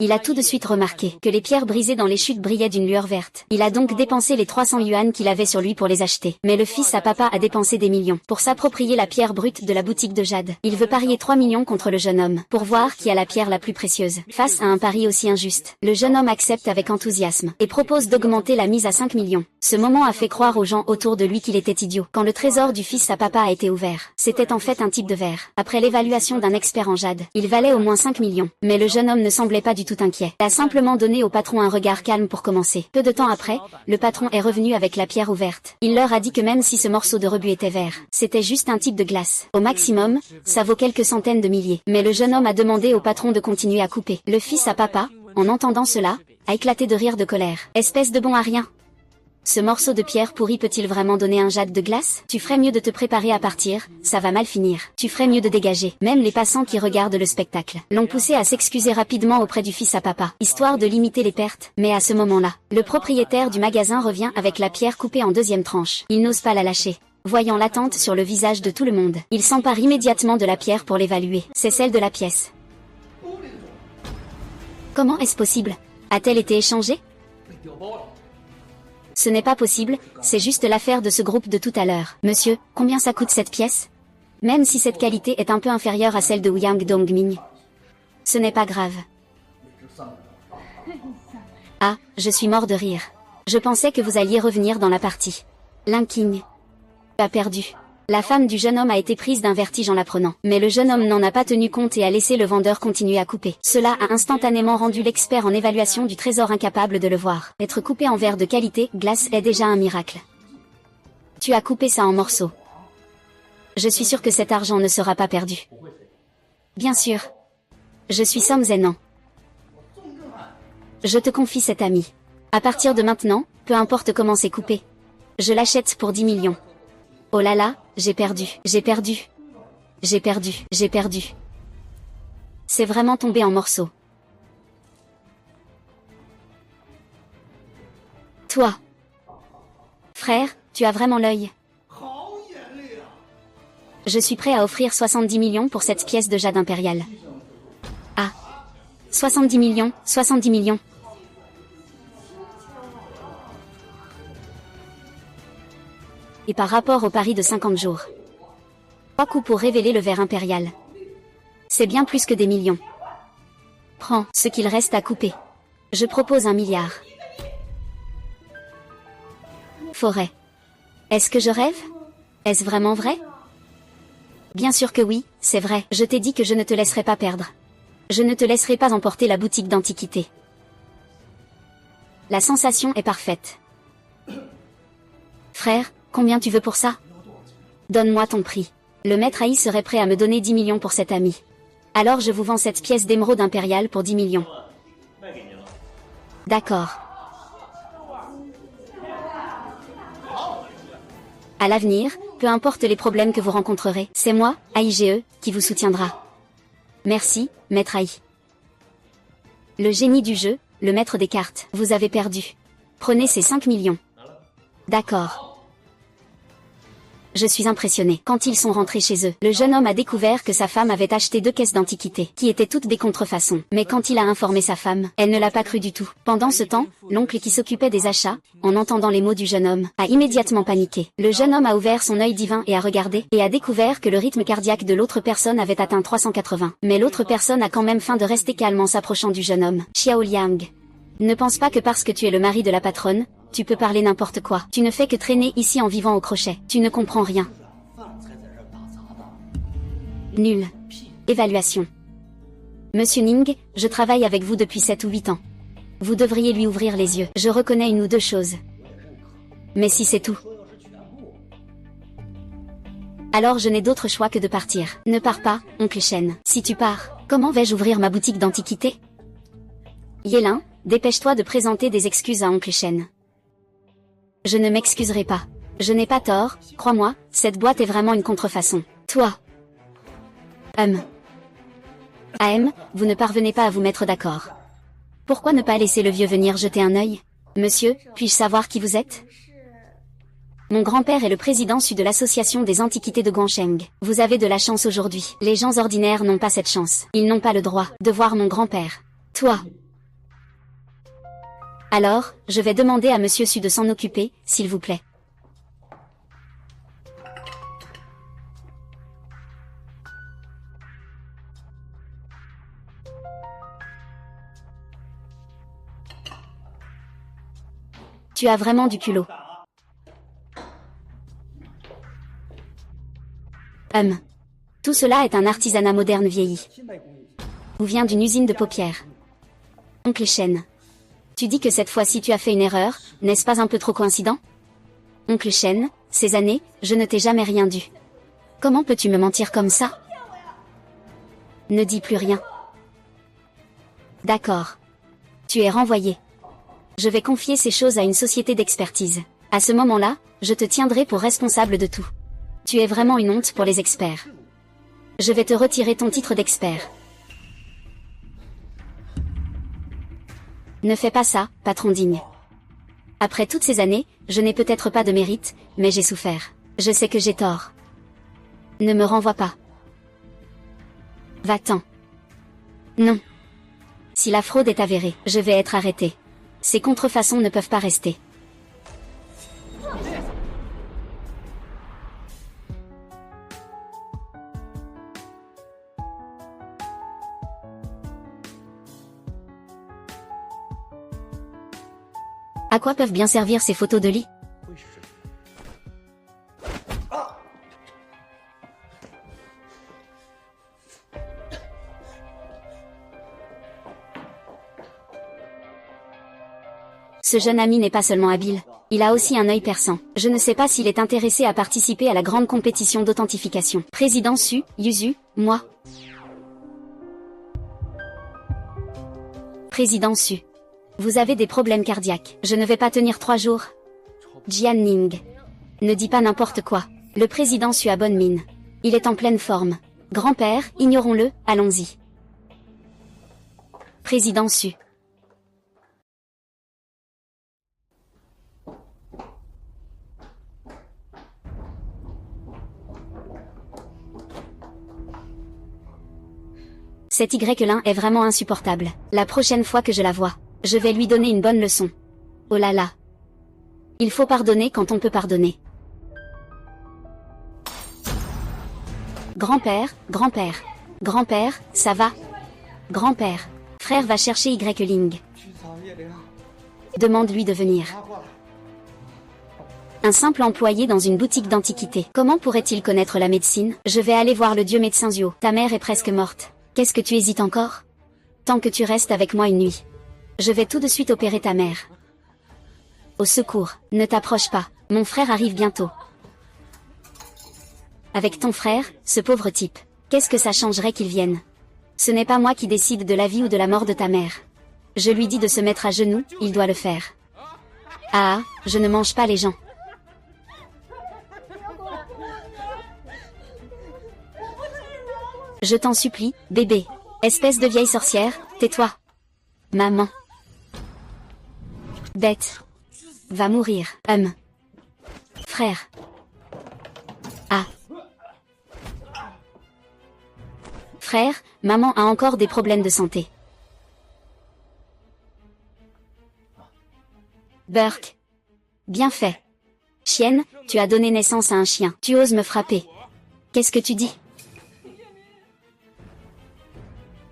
Il a tout de suite remarqué que les pierres brisées dans les chutes brillaient d'une lueur verte. Il a donc dépensé les 300 yuan qu'il avait sur lui pour les acheter. Mais le fils à papa a dépensé des millions pour s'approprier la pierre brute de la boutique de Jade. Il veut parier 3 millions contre le jeune homme pour voir qui a la pierre la plus précieuse. Face à un pari aussi injuste, le jeune homme accepte avec enthousiasme et propose d'augmenter la mise à 5 millions. Ce moment a fait croire aux gens autour de lui qu'il était idiot. Quand le trésor du fils à papa a été ouvert, c'était en fait un type de verre. Après l'évaluation d'un expert en jade, il valait au moins 5 millions. Mais le jeune homme ne semblait pas du tout inquiet. Il a simplement donné au patron un regard calme pour commencer. Peu de temps après, le patron est revenu avec la pierre ouverte. Il leur a dit que même si ce morceau de rebut était vert, c'était juste un type de glace. Au maximum, ça vaut quelques centaines de milliers. Mais le jeune homme a demandé au patron de continuer à couper. Le fils à papa, en entendant cela, a éclaté de rire de colère. Espèce de bon à rien. Ce morceau de pierre pourri peut-il vraiment donner un jade de glace? Tu ferais mieux de te préparer à partir, ça va mal finir. Tu ferais mieux de dégager. Même les passants qui regardent le spectacle l'ont poussé à s'excuser rapidement auprès du fils à papa, histoire de limiter les pertes. Mais à ce moment-là, le propriétaire du magasin revient avec la pierre coupée en deuxième tranche. Il n'ose pas la lâcher. Voyant l'attente sur le visage de tout le monde, il s'empare immédiatement de la pierre pour l'évaluer. C'est celle de la pièce. Comment est-ce possible? A-t-elle été échangée? Ce n'est pas possible, c'est juste l'affaire de ce groupe de tout à l'heure. Monsieur, combien ça coûte cette pièce? Même si cette qualité est un peu inférieure à celle de Ouyang Dongming. Ce n'est pas grave. Ah, je suis mort de rire. Je pensais que vous alliez revenir dans la partie. Linking a perdu. La femme du jeune homme a été prise d'un vertige en l'apprenant. Mais le jeune homme n'en a pas tenu compte et a laissé le vendeur continuer à couper. Cela a instantanément rendu l'expert en évaluation du trésor incapable de le voir. Être coupé en verre de qualité, glace, est déjà un miracle. Tu as coupé ça en morceaux. Je suis sûr que cet argent ne sera pas perdu. Bien sûr. Je suis Som Zenan. Je te confie cet ami. À partir de maintenant, peu importe comment c'est coupé. Je l'achète pour 10 millions. Oh là là, j'ai perdu, j'ai perdu. J'ai perdu, j'ai perdu. C'est vraiment tombé en morceaux. Toi. Frère, tu as vraiment l'œil. Je suis prêt à offrir 70 millions pour cette pièce de jade impériale. Ah. 70 millions, 70 millions. Et par rapport au pari de 50 jours. 3 coups pour révéler le verre impérial. C'est bien plus que des millions. Prends ce qu'il reste à couper. Je propose 1 milliard. Forêt. Est-ce que je rêve? Est-ce vraiment vrai? Bien sûr que oui, c'est vrai. Je t'ai dit que je ne te laisserai pas perdre. Je ne te laisserai pas emporter la boutique d'antiquité. La sensation est parfaite. Frère, combien tu veux pour ça? Donne-moi ton prix. Le maître Haï serait prêt à me donner 10 millions pour cet ami. Alors je vous vends cette pièce d'émeraude impériale pour 10 millions. D'accord. À l'avenir, peu importe les problèmes que vous rencontrerez, c'est moi, AIGE, qui vous soutiendra. Merci, maître Haï. Le génie du jeu, le maître des cartes, vous avez perdu. Prenez ces 5 millions. D'accord. Je suis impressionné. Quand ils sont rentrés chez eux, le jeune homme a découvert que sa femme avait acheté 2 caisses d'antiquités, qui étaient toutes des contrefaçons. Mais quand il a informé sa femme, elle ne l'a pas cru du tout. Pendant ce temps, l'oncle qui s'occupait des achats, en entendant les mots du jeune homme, a immédiatement paniqué. Le jeune homme a ouvert son œil divin et a regardé, et a découvert que le rythme cardiaque de l'autre personne avait atteint 380. Mais l'autre personne a quand même feint de rester calme en s'approchant du jeune homme. Xiao Liang. Ne pense pas que parce que tu es le mari de la patronne, tu peux parler n'importe quoi. Tu ne fais que traîner ici en vivant au crochet. Tu ne comprends rien. Nul. Évaluation. Monsieur Ning, je travaille avec vous depuis 7 ou 8 ans. Vous devriez lui ouvrir les yeux. Je reconnais 1 ou 2 choses. Mais si c'est tout, alors je n'ai d'autre choix que de partir. Ne pars pas, oncle Shen. Si tu pars, comment vais-je ouvrir ma boutique d'antiquité? Yélin, dépêche-toi de présenter des excuses à oncle Shen. Je ne m'excuserai pas. Je n'ai pas tort, crois-moi, cette boîte est vraiment une contrefaçon. Toi. AM, vous ne parvenez pas à vous mettre d'accord. Pourquoi ne pas laisser le vieux venir jeter un œil? Monsieur, puis-je savoir qui vous êtes? Mon grand-père est le président de l'association des antiquités de Guangsheng. Vous avez de la chance aujourd'hui. Les gens ordinaires n'ont pas cette chance. Ils n'ont pas le droit de voir mon grand-père. Toi. Alors, je vais demander à Monsieur Su de s'en occuper, s'il vous plaît. Tu as vraiment du culot. Tout cela est un artisanat moderne vieilli. Ou vient d'une usine de paupières. Oncle Shen. Tu dis que cette fois-ci tu as fait une erreur, n'est-ce pas un peu trop coïncident? Oncle Shen, ces années, je ne t'ai jamais rien dû. Comment peux-tu me mentir comme ça? Ne dis plus rien. D'accord. Tu es renvoyé. Je vais confier ces choses à une société d'expertise. À ce moment-là, je te tiendrai pour responsable de tout. Tu es vraiment une honte pour les experts. Je vais te retirer ton titre d'expert. Ne fais pas ça, patron digne. Après toutes ces années, je n'ai peut-être pas de mérite, mais j'ai souffert. Je sais que j'ai tort. Ne me renvoie pas. Va-t'en. Non. Si la fraude est avérée, je vais être arrêté. Ces contrefaçons ne peuvent pas rester. À quoi peuvent bien servir ces photos de lit? Ce jeune ami n'est pas seulement habile, il a aussi un œil perçant. Je ne sais pas s'il est intéressé à participer à la grande compétition d'authentification. Président Su, Yuzu, moi. Président Su. Vous avez des problèmes cardiaques. Je ne vais pas tenir 3 jours. Jian Ning. Ne dis pas n'importe quoi. Le président Su a bonne mine. Il est en pleine forme. Grand-père, ignorons-le, allons-y. Président Su. Cette Y-lin est vraiment insupportable. La prochaine fois que je la vois, je vais lui donner une bonne leçon. Oh là là. Il faut pardonner quand on peut pardonner. Grand-père, grand-père. Grand-père, ça va? Grand-père. Frère va chercher Y-ling. Demande-lui de venir. Un simple employé dans une boutique d'antiquités. Comment pourrait-il connaître la médecine? Je vais aller voir le dieu médecin Zio. Ta mère est presque morte. Qu'est-ce que tu hésites encore? Tant que tu restes avec moi une nuit. Je vais tout de suite opérer ta mère. Au secours, ne t'approche pas, mon frère arrive bientôt. Avec ton frère, ce pauvre type, qu'est-ce que ça changerait qu'il vienne? Ce n'est pas moi qui décide de la vie ou de la mort de ta mère. Je lui dis de se mettre à genoux, il doit le faire. Ah, je ne mange pas les gens. Je t'en supplie, bébé. Espèce de vieille sorcière, tais-toi. Maman. Bête. Va mourir. Frère. Ah. Frère, maman a encore des problèmes de santé. Burke. Bien fait. Chienne, tu as donné naissance à un chien. Tu oses me frapper. Qu'est-ce que tu dis?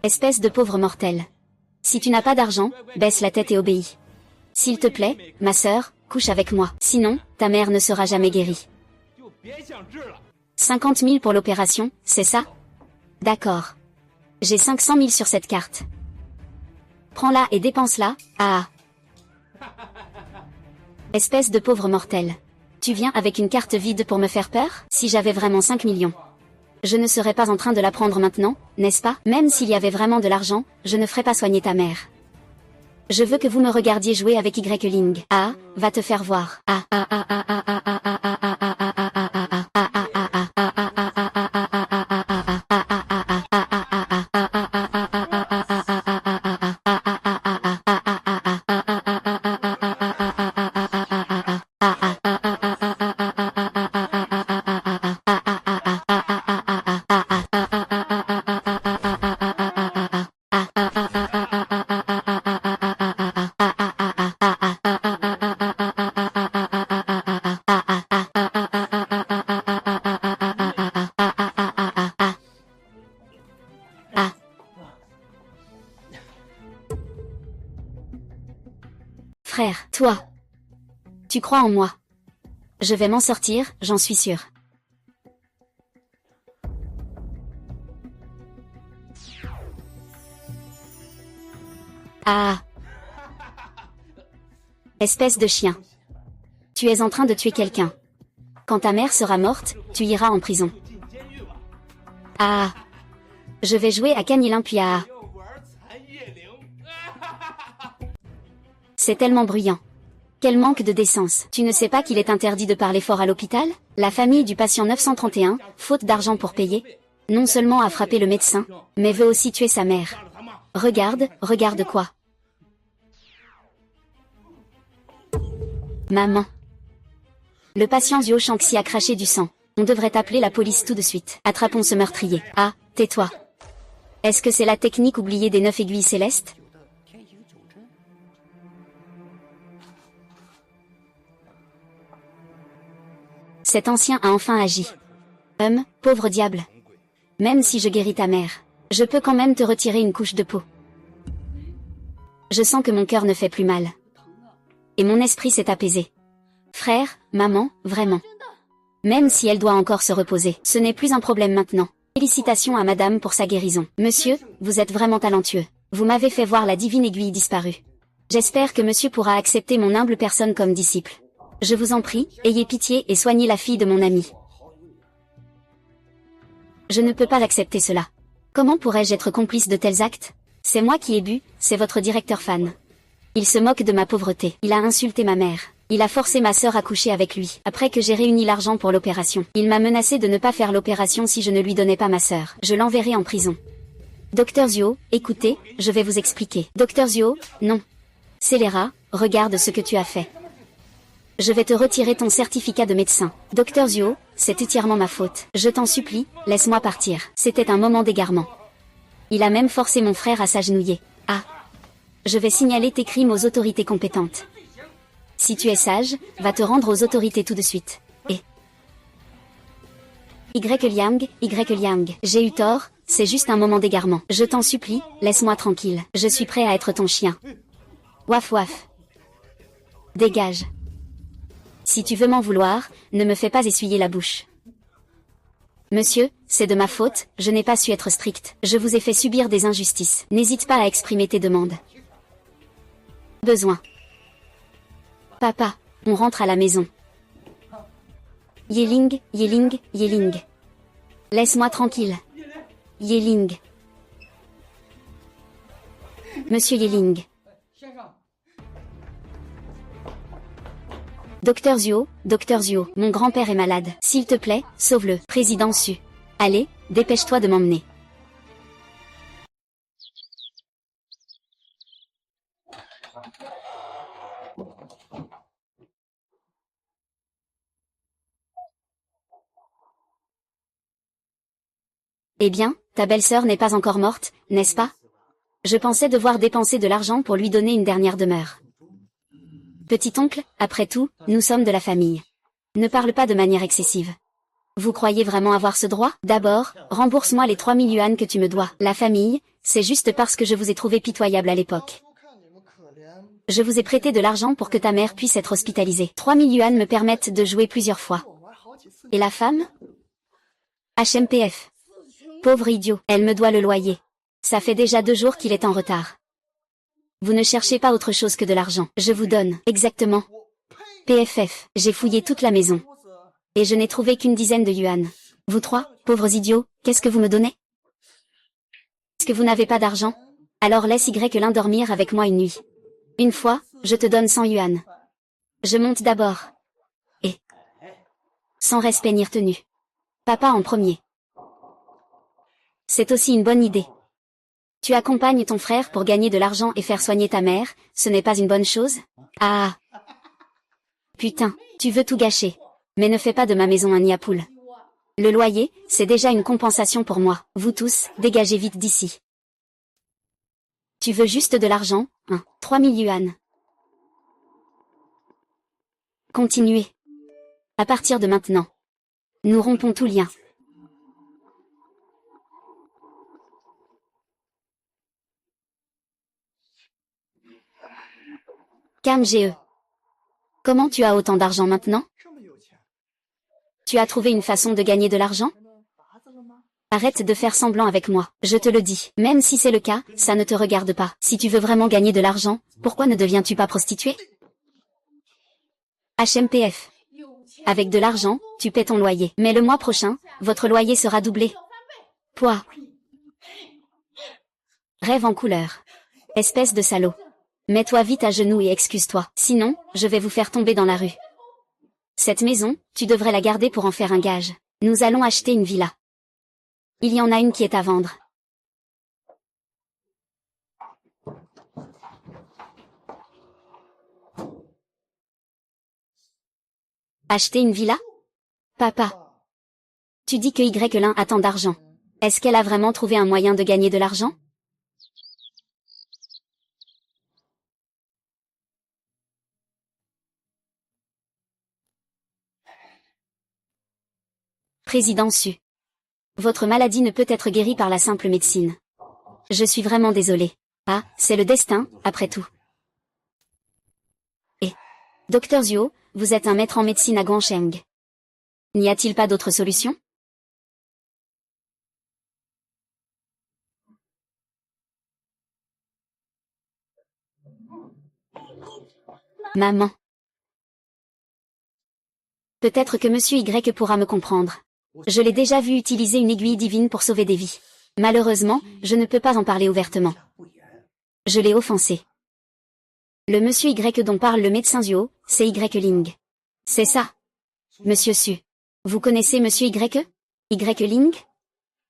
Espèce de pauvre mortel. Si tu n'as pas d'argent, baisse la tête et obéis. S'il te plaît, ma sœur, couche avec moi. Sinon, ta mère ne sera jamais guérie. 50 000 pour l'opération, c'est ça? D'accord. J'ai 500 000 sur cette carte. Prends-la et dépense-la, ah. Espèce de pauvre mortel. Tu viens avec une carte vide pour me faire peur? Si j'avais vraiment 5 millions. Je ne serais pas en train de la prendre maintenant, n'est-ce pas? Même s'il y avait vraiment de l'argent, je ne ferais pas soigner ta mère. Je veux que vous me regardiez jouer avec Y-ling. Ah, va te faire voir. Ah ah ah ah ah ah ah ah ah ah ah ah ah ah ah. Frère, toi. Tu crois en moi. Je vais m'en sortir, j'en suis sûre. Ah. Espèce de chien. Tu es en train de tuer quelqu'un. Quand ta mère sera morte, tu iras en prison. Ah. Je vais jouer à Canilin puis à... C'est tellement bruyant. Quel manque de décence. Tu ne sais pas qu'il est interdit de parler fort à l'hôpital? La famille du patient 931, faute d'argent pour payer, non seulement a frappé le médecin, mais veut aussi tuer sa mère. Regarde, regarde quoi. Maman. Le patient Zio Shanxi a craché du sang. On devrait appeler la police tout de suite. Attrapons ce meurtrier. Ah, tais-toi. Est-ce que c'est la technique oubliée des 9 aiguilles célestes? Cet ancien a enfin agi. Pauvre diable. Même si je guéris ta mère, je peux quand même te retirer une couche de peau. Je sens que mon cœur ne fait plus mal. Et mon esprit s'est apaisé. Frère, maman, vraiment. Même si elle doit encore se reposer, ce n'est plus un problème maintenant. Félicitations à madame pour sa guérison. Monsieur, vous êtes vraiment talentueux. Vous m'avez fait voir la divine aiguille disparue. J'espère que monsieur pourra accepter mon humble personne comme disciple. Je vous en prie, ayez pitié et soignez la fille de mon ami. Je ne peux pas accepter cela. Comment pourrais-je être complice de tels actes? C'est moi qui ai bu, c'est votre directeur fan. Il se moque de ma pauvreté. Il a insulté ma mère. Il a forcé ma sœur à coucher avec lui, après que j'ai réuni l'argent pour l'opération. Il m'a menacé de ne pas faire l'opération si je ne lui donnais pas ma sœur. Je l'enverrai en prison. Docteur Zio, écoutez, je vais vous expliquer. Docteur Zio, non. Scélérat, regarde ce que tu as fait. Je vais te retirer ton certificat de médecin. Docteur Zio, c'est entièrement ma faute. Je t'en supplie, laisse-moi partir. C'était un moment d'égarement. Il a même forcé mon frère à s'agenouiller. Ah. Je vais signaler tes crimes aux autorités compétentes. Si tu es sage, va te rendre aux autorités tout de suite. Et... Y Liang, j'ai eu tort, c'est juste un moment d'égarement. Je t'en supplie, laisse-moi tranquille. Je suis prêt à être ton chien. Waf waf. Dégage. Si tu veux m'en vouloir, ne me fais pas essuyer la bouche. Monsieur, c'est de ma faute, je n'ai pas su être strict. Je vous ai fait subir des injustices. N'hésite pas à exprimer tes demandes. Besoin. Papa, on rentre à la maison. Yeling. Laisse-moi tranquille. Yeling. Monsieur Yeling. Docteur Zio, mon grand-père est malade. S'il te plaît, sauve-le. Président Su. Allez, dépêche-toi de m'emmener. Eh bien, ta belle-sœur n'est pas encore morte, n'est-ce pas? Je pensais devoir dépenser de l'argent pour lui donner une dernière demeure. Petit-oncle, après tout, nous sommes de la famille. Ne parle pas de manière excessive. Vous croyez vraiment avoir ce droit? D'abord, rembourse-moi les 3000 yuan que tu me dois. La famille, c'est juste parce que je vous ai trouvé pitoyable à l'époque. Je vous ai prêté de l'argent pour que ta mère puisse être hospitalisée. 3000 yuan me permettent de jouer plusieurs fois. Et la femme? HMPF. Pauvre idiot, elle me doit le loyer. Ça fait déjà 2 jours qu'il est en retard. Vous ne cherchez pas autre chose que de l'argent. Je vous donne, exactement. PFF, j'ai fouillé toute la maison. Et je n'ai trouvé qu'une dizaine de yuan. Vous trois, pauvres idiots, qu'est-ce que vous me donnez? Est-ce que vous n'avez pas d'argent? Alors laisse Y dormir avec moi une nuit. Une fois, je te donne 100 yuan. Je monte d'abord. Et... sans respect ni retenue. Papa en premier. C'est aussi une bonne idée. Tu accompagnes ton frère pour gagner de l'argent et faire soigner ta mère, ce n'est pas une bonne chose? Ah. Putain, tu veux tout gâcher. Mais ne fais pas de ma maison un nid à poules. Le loyer, c'est déjà une compensation pour moi. Vous tous, dégagez vite d'ici. Tu veux juste de l'argent, hein? 3000 yuan. Continuez. À partir de maintenant. Nous rompons tout lien. Cam GE. Comment tu as autant d'argent maintenant? Tu as trouvé une façon de gagner de l'argent? Arrête de faire semblant avec moi, je te le dis. Même si c'est le cas, ça ne te regarde pas. Si tu veux vraiment gagner de l'argent, pourquoi ne deviens-tu pas prostituée? HMPF. Avec de l'argent, tu paies ton loyer. Mais le mois prochain, votre loyer sera doublé. Pouah. Rêve en couleur. Espèce de salaud. Mets-toi vite à genoux et excuse-toi. Sinon, je vais vous faire tomber dans la rue. Cette maison, tu devrais la garder pour en faire un gage. Nous allons acheter une villa. Il y en a une qui est à vendre. Acheter une villa? Papa. Tu dis que Y1 a tant d'argent. Est-ce qu'elle a vraiment trouvé un moyen de gagner de l'argent? Président Su. Votre maladie ne peut être guérie par la simple médecine. Je suis vraiment désolée. Ah, c'est le destin, après tout. Et Docteur Zuo, vous êtes un maître en médecine à Guangcheng. N'y a-t-il pas d'autre solution? Maman. Peut-être que Monsieur Y pourra me comprendre. Je l'ai déjà vu utiliser une aiguille divine pour sauver des vies. Malheureusement, je ne peux pas en parler ouvertement. Je l'ai offensé. Le Monsieur Y dont parle le médecin Zuo, c'est Y Ling. C'est ça. Monsieur Su. Vous connaissez Monsieur Y? Y Ling?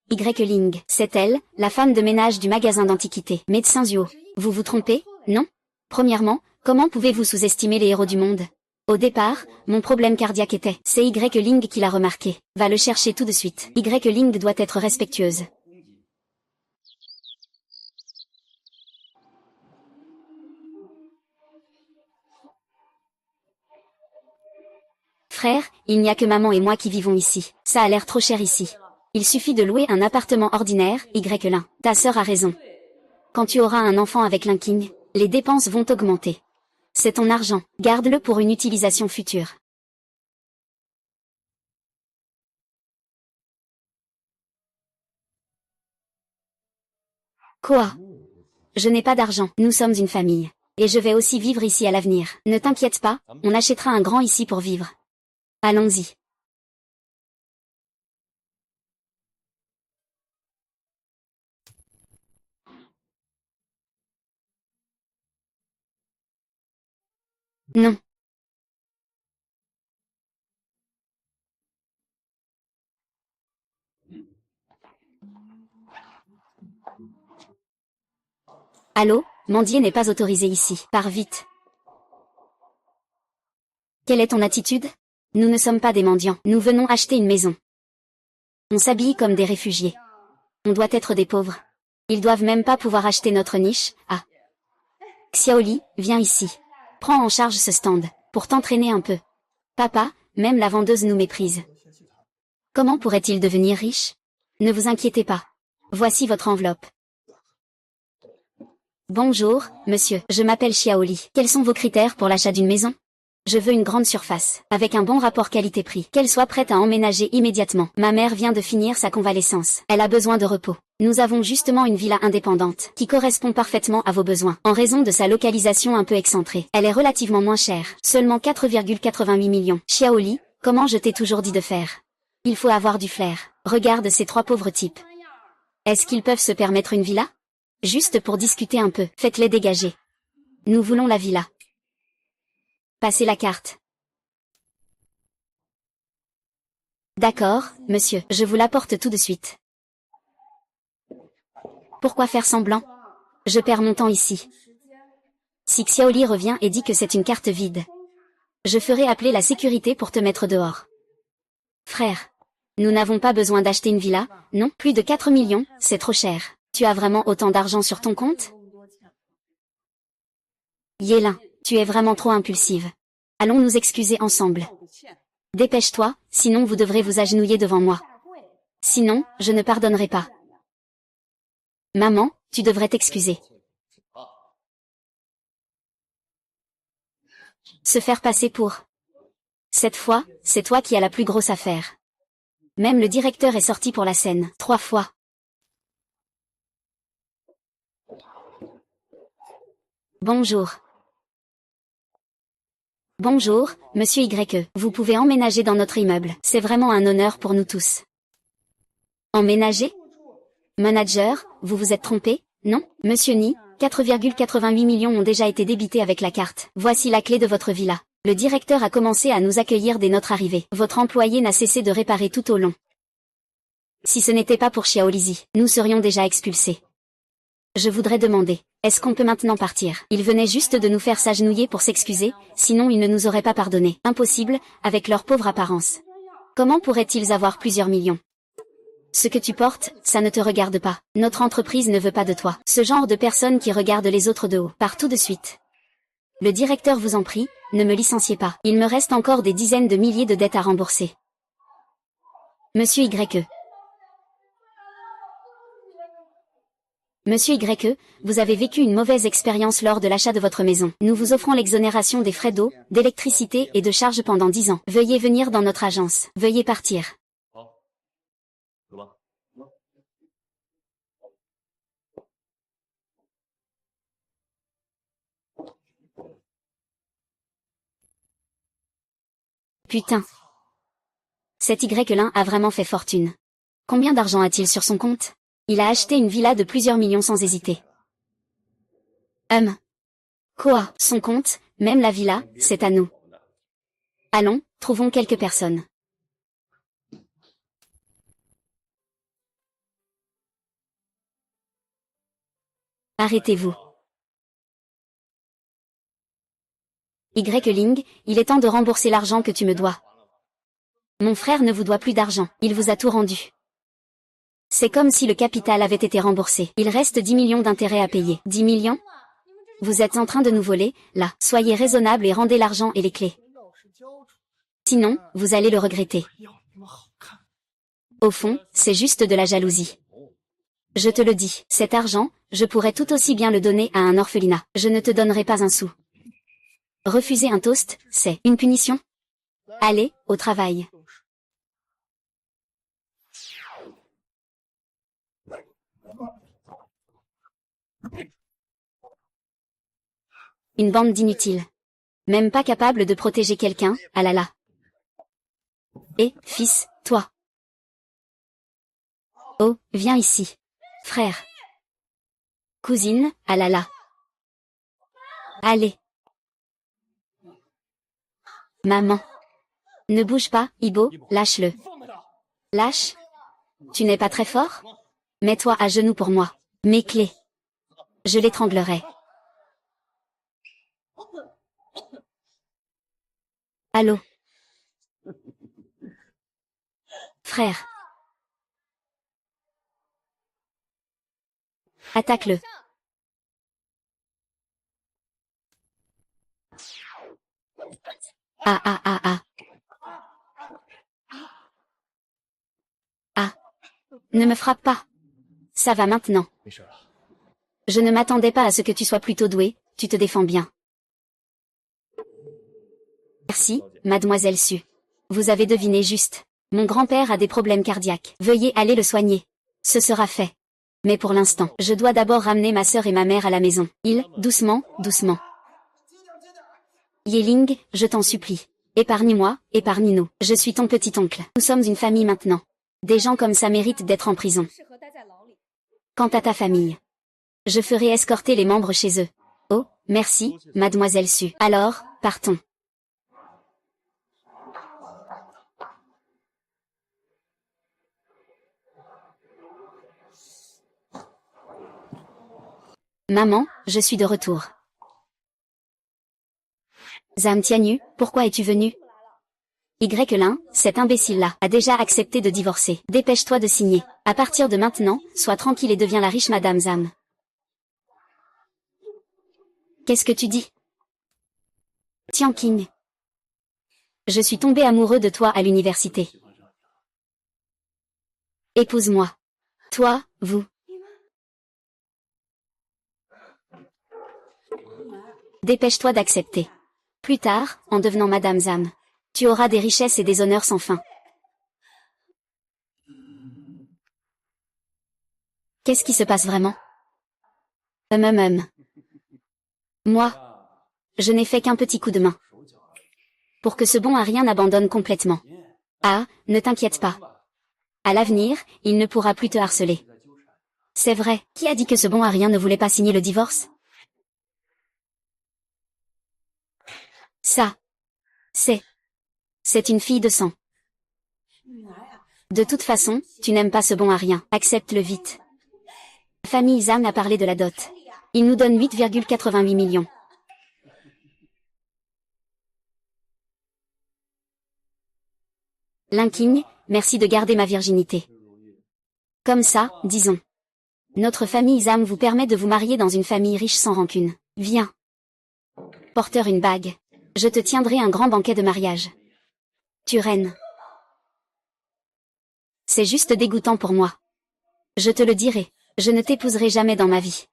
Y Ling, c'est elle, la femme de ménage du magasin d'antiquités. Médecin Zuo. Vous vous trompez, non? Premièrement, comment pouvez-vous sous-estimer les héros du monde? Au départ, mon problème cardiaque était, c'est Y Ling qui l'a remarqué. Va le chercher tout de suite. Y Ling doit être respectueuse. Frère, il n'y a que maman et moi qui vivons ici. Ça a l'air trop cher ici. Il suffit de louer un appartement ordinaire, Y1. Ta sœur a raison. Quand tu auras un enfant avec Linking, les dépenses vont augmenter. C'est ton argent, garde-le pour une utilisation future. Quoi? Je n'ai pas d'argent, nous sommes une famille. Et je vais aussi vivre ici à l'avenir. Ne t'inquiète pas, on achètera un grand ici pour vivre. Allons-y. Non. Allô, mendier n'est pas autorisé ici. Pars vite. Quelle est ton attitude? Nous ne sommes pas des mendiants, nous venons acheter une maison. On s'habille comme des réfugiés. On doit être des pauvres. Ils doivent même pas pouvoir acheter notre niche. Ah. Xiaoli, viens ici. Prends en charge ce stand, pour t'entraîner un peu. Papa, même la vendeuse nous méprise. Comment pourrait-il devenir riche? Ne vous inquiétez pas. Voici votre enveloppe. Bonjour, monsieur, je m'appelle Xiaoli. Quels sont vos critères pour l'achat d'une maison? Je veux une grande surface, avec un bon rapport qualité-prix, qu'elle soit prête à emménager immédiatement. Ma mère vient de finir sa convalescence. Elle a besoin de repos. Nous avons justement une villa indépendante, qui correspond parfaitement à vos besoins, en raison de sa localisation un peu excentrée. Elle est relativement moins chère, seulement 4,88 millions. Xiaoli, comment je t'ai toujours dit de faire? Il faut avoir du flair. Regarde ces trois pauvres types. Est-ce qu'ils peuvent se permettre une villa? Juste pour discuter un peu, faites-les dégager. Nous voulons la villa. Passez la carte. D'accord, monsieur, je vous l'apporte tout de suite. Pourquoi faire semblant? Je perds mon temps ici. Si Xiaoli revient et dit que c'est une carte vide, je ferai appeler la sécurité pour te mettre dehors. Frère, nous n'avons pas besoin d'acheter une villa, non? Plus de 4 millions, c'est trop cher. Tu as vraiment autant d'argent sur ton compte? Yélin, tu es vraiment trop impulsive. Allons nous excuser ensemble. Dépêche-toi, sinon vous devrez vous agenouiller devant moi. Sinon, je ne pardonnerai pas. Maman, tu devrais t'excuser. Se faire passer pour. Cette fois, c'est toi qui as la plus grosse affaire. Même le directeur est sorti pour la scène, 3 fois. Bonjour. Bonjour, monsieur Y. Vous pouvez emménager dans notre immeuble. C'est vraiment un honneur pour nous tous. Emménager? Manager, vous vous êtes trompé? Non, monsieur Ni, 4,88 millions ont déjà été débités avec la carte. Voici la clé de votre villa. Le directeur a commencé à nous accueillir dès notre arrivée. Votre employé n'a cessé de réparer tout au long. Si ce n'était pas pour Xiaolizi, nous serions déjà expulsés. Je voudrais demander, est-ce qu'on peut maintenant partir? Il venait juste de nous faire s'agenouiller pour s'excuser, sinon ils ne nous auraient pas pardonné. Impossible, avec leur pauvre apparence. Comment pourraient-ils avoir plusieurs millions? Ce que tu portes, ça ne te regarde pas. Notre entreprise ne veut pas de toi. Ce genre de personne qui regarde les autres de haut. Pars tout de suite. Le directeur vous en prie, ne me licenciez pas. Il me reste encore des dizaines de milliers de dettes à rembourser. Monsieur Y. Monsieur Y, vous avez vécu une mauvaise expérience lors de l'achat de votre maison. Nous vous offrons l'exonération des frais d'eau, d'électricité et de charges pendant 10 ans. Veuillez venir dans notre agence. Veuillez partir. Putain. Cet Y-lin a vraiment fait fortune. Combien d'argent a-t-il sur son compte? Il a acheté une villa de plusieurs millions sans hésiter. Quoi? Son compte, même la villa, c'est à nous. Allons, trouvons quelques personnes. Arrêtez-vous. Y-ling, il est temps de rembourser l'argent que tu me dois. Mon frère ne vous doit plus d'argent, il vous a tout rendu. C'est comme si le capital avait été remboursé. Il reste 10 millions d'intérêts à payer. 10 millions? Vous êtes en train de nous voler, là. Soyez raisonnable et rendez l'argent et les clés. Sinon, vous allez le regretter. Au fond, c'est juste de la jalousie. Je te le dis, cet argent, je pourrais tout aussi bien le donner à un orphelinat. Je ne te donnerai pas un sou. Refuser un toast, c'est une punition? Allez, au travail. Une bande d'inutiles. Même pas capable de protéger quelqu'un, ah là là. Eh, fils, toi. Oh, viens ici. Frère. Cousine, ah là là. Allez. Maman. Ne bouge pas, Ibo, lâche-le. Lâche? Tu n'es pas très fort? Mets-toi à genoux pour moi. Mes clés. Je l'étranglerai. Allô? Frère. Attaque-le. Ah ah ah ah. Ah. Ne me frappe pas. Ça va maintenant. Je ne m'attendais pas à ce que tu sois plutôt doué, tu te défends bien. Merci, mademoiselle Su. Vous avez deviné juste. Mon grand-père a des problèmes cardiaques. Veuillez aller le soigner. Ce sera fait. Mais pour l'instant, je dois d'abord ramener ma sœur et ma mère à la maison. Doucement, doucement. Yeling, je t'en supplie. Épargne-moi, épargne-nous. Je suis ton petit-oncle. Nous sommes une famille maintenant. Des gens comme ça méritent d'être en prison. Quant à ta famille, je ferai escorter les membres chez eux. Oh, merci, mademoiselle Su. Alors, partons. Maman, je suis de retour. Zam Tianyu, pourquoi es-tu venu? Y-Lin, cet imbécile-là, a déjà accepté de divorcer. Dépêche-toi de signer. À partir de maintenant, sois tranquille et deviens la riche Madame Zam. Qu'est-ce que tu dis? Tianqing. Je suis tombé amoureux de toi à l'université. Épouse-moi. Toi, vous. Dépêche-toi d'accepter. Plus tard, en devenant Madame Zam, tu auras des richesses et des honneurs sans fin. Qu'est-ce qui se passe vraiment? Moi, je n'ai fait qu'un petit coup de main. Pour que ce bon à rien abandonne complètement. Ah, ne t'inquiète pas. À l'avenir, il ne pourra plus te harceler. C'est vrai, qui a dit que ce bon à rien ne voulait pas signer le divorce? Ça. C'est une fille de sang. De toute façon, tu n'aimes pas ce bon à rien, accepte-le vite. La famille Zam a parlé de la dot. Il nous donne 8,88 millions. Linking, merci de garder ma virginité. Comme ça, disons. Notre famille Zam vous permet de vous marier dans une famille riche sans rancune. Viens. Porteur une bague. Je te tiendrai un grand banquet de mariage. Tu reines. C'est juste dégoûtant pour moi. Je te le dirai. Je ne t'épouserai jamais dans ma vie.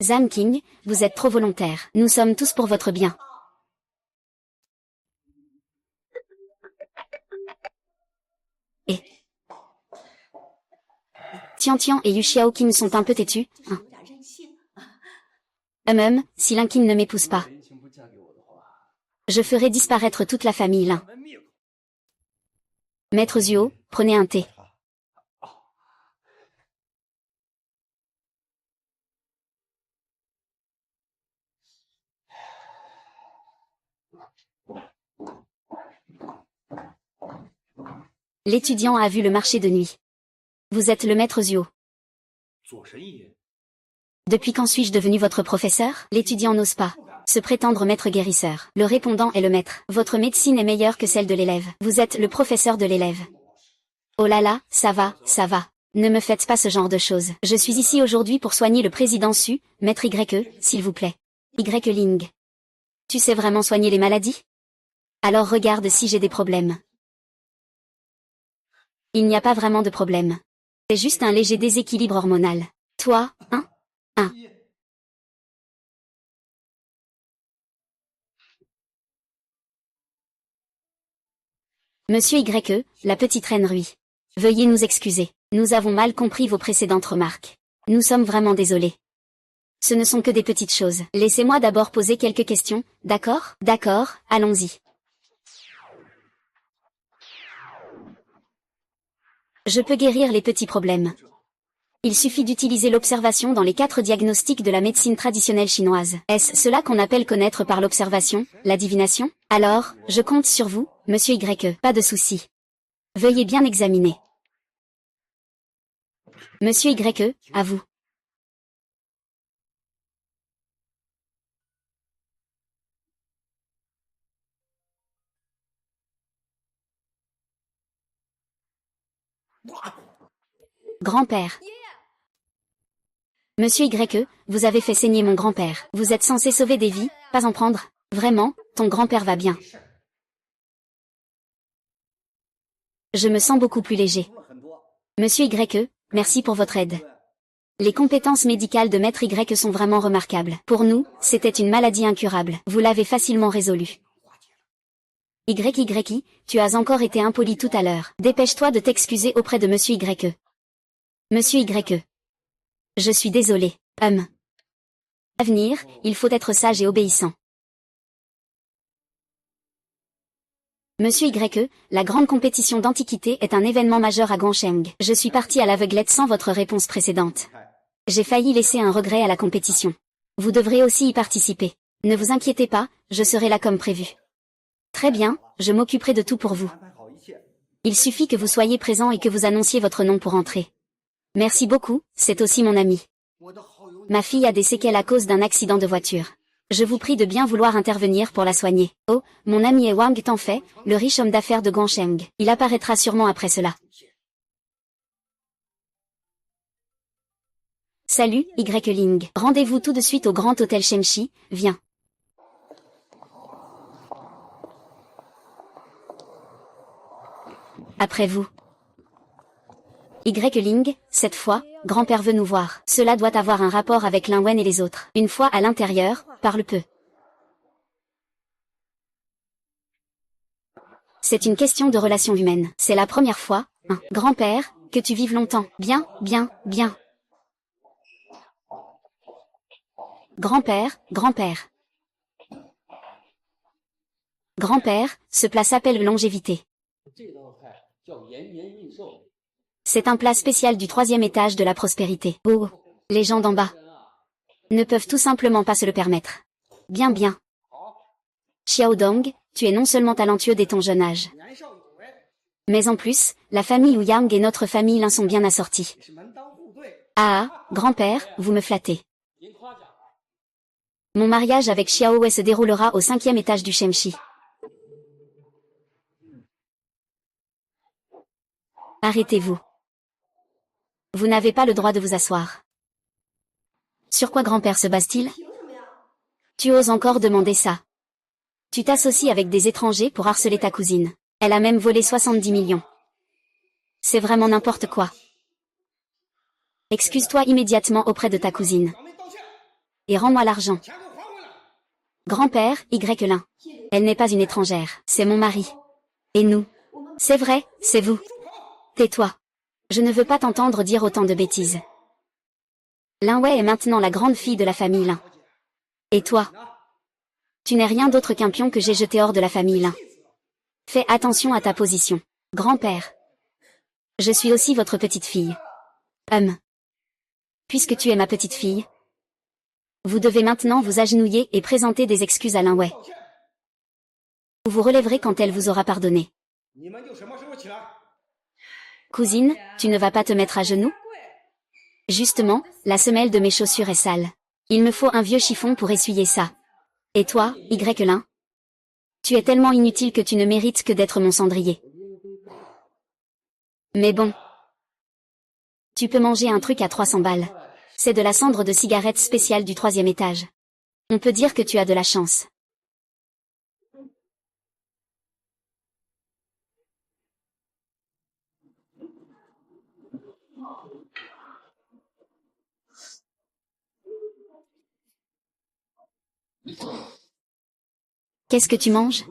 Zam King, vous êtes trop volontaire. Nous sommes tous pour votre bien. Et Tian et Yu Xiaoqing sont un peu têtus, hein. Si Linking ne m'épouse pas, je ferai disparaître toute la famille Lin. Maître Zuo, prenez un thé. L'étudiant a vu le marché de nuit. Vous êtes le maître Zuo. Depuis quand suis-je devenu votre professeur? L'étudiant n'ose pas se prétendre maître guérisseur. Le répondant est le maître. Votre médecine est meilleure que celle de l'élève. Vous êtes le professeur de l'élève. Oh là là, ça va, ça va. Ne me faites pas ce genre de choses. Je suis ici aujourd'hui pour soigner le président Su, maître YE, s'il vous plaît. Ling. Tu sais vraiment soigner les maladies? Alors regarde si j'ai des problèmes. Il n'y a pas vraiment de problème. C'est juste un léger déséquilibre hormonal. Toi, hein? Monsieur YE, la petite reine Rui. Veuillez nous excuser. Nous avons mal compris vos précédentes remarques. Nous sommes vraiment désolés. Ce ne sont que des petites choses. Laissez-moi d'abord poser quelques questions, d'accord? D'accord, allons-y. Je peux guérir les petits problèmes. Il suffit d'utiliser l'observation dans les 4 diagnostics de la médecine traditionnelle chinoise. Est-ce cela qu'on appelle connaître par l'observation, la divination? Alors, je compte sur vous, monsieur YE. Pas de souci. Veuillez bien examiner. Monsieur YE, à vous. Grand-père. Monsieur YE, vous avez fait saigner mon grand-père. Vous êtes censé sauver des vies, pas en prendre. Vraiment, ton grand-père va bien. Je me sens beaucoup plus léger. Monsieur YE, merci pour votre aide. Les compétences médicales de Maître Y sont vraiment remarquables. Pour nous, c'était une maladie incurable. Vous l'avez facilement résolue. YY, tu as encore été impoli tout à l'heure. Dépêche-toi de t'excuser auprès de Monsieur YE. Monsieur YE. Je suis désolé. À l'avenir, il faut être sage et obéissant. Monsieur YE, la grande compétition d'antiquité est un événement majeur à Gongsheng. Je suis parti à l'aveuglette sans votre réponse précédente. J'ai failli laisser un regret à la compétition. Vous devrez aussi y participer. Ne vous inquiétez pas, je serai là comme prévu. Très bien, je m'occuperai de tout pour vous. Il suffit que vous soyez présent et que vous annonciez votre nom pour entrer. Merci beaucoup, c'est aussi mon ami. Ma fille a des séquelles à cause d'un accident de voiture. Je vous prie de bien vouloir intervenir pour la soigner. Oh, mon ami est Wang Tanfei, le riche homme d'affaires de Gongsheng. Il apparaîtra sûrement après cela. Salut, Ling. Rendez-vous tout de suite au Grand Hôtel Shemshi, viens. Après vous. Ling, cette fois, grand-père veut nous voir. Cela doit avoir un rapport avec Lin Wen et les autres. Une fois à l'intérieur, parle peu. C'est une question de relation humaine. C'est la première fois, hein, grand-père, que tu vives longtemps. Bien, bien, bien. Grand-père, grand-père. Grand-père, ce plat s'appelle longévité. C'est un plat spécial du 3e étage de la prospérité. Oh, les gens d'en bas ne peuvent tout simplement pas se le permettre. Bien, bien. Xiaodong, tu es non seulement talentueux dès ton jeune âge, mais en plus, la famille Ouyang et notre famille Lin sont bien assortis. Ah, grand-père, vous me flattez. Mon mariage avec Xiao Wei se déroulera au 5e étage du Shemshi. Arrêtez-vous. Vous n'avez pas le droit de vous asseoir. Sur quoi grand-père se base-t-il? Tu oses encore demander ça? Tu t'associes avec des étrangers pour harceler ta cousine. Elle a même volé 70 millions. C'est vraiment n'importe quoi. Excuse-toi immédiatement auprès de ta cousine. Et rends-moi l'argent. Grand-père, Y-Lin. Elle n'est pas une étrangère, c'est mon mari. Et nous? C'est vrai, c'est vous. Tais-toi. Je ne veux pas t'entendre dire autant de bêtises. Lin Wei est maintenant la grande fille de la famille Lin. Et toi? Tu n'es rien d'autre qu'un pion que j'ai jeté hors de la famille Lin. Fais attention à ta position. Grand-père. Je suis aussi votre petite fille. Puisque tu es ma petite fille, vous devez maintenant vous agenouiller et présenter des excuses à Lin Wei. Vous vous relèverez quand elle vous aura pardonné. Cousine, tu ne vas pas te mettre à genoux? Justement, la semelle de mes chaussures est sale. Il me faut un vieux chiffon pour essuyer ça. Et toi, Y-Lin? Tu es tellement inutile que tu ne mérites que d'être mon cendrier. Mais bon. Tu peux manger un truc à 300 balles. C'est de la cendre de cigarette spéciale du 3e étage. On peut dire que tu as de la chance. Qu'est-ce que tu manges?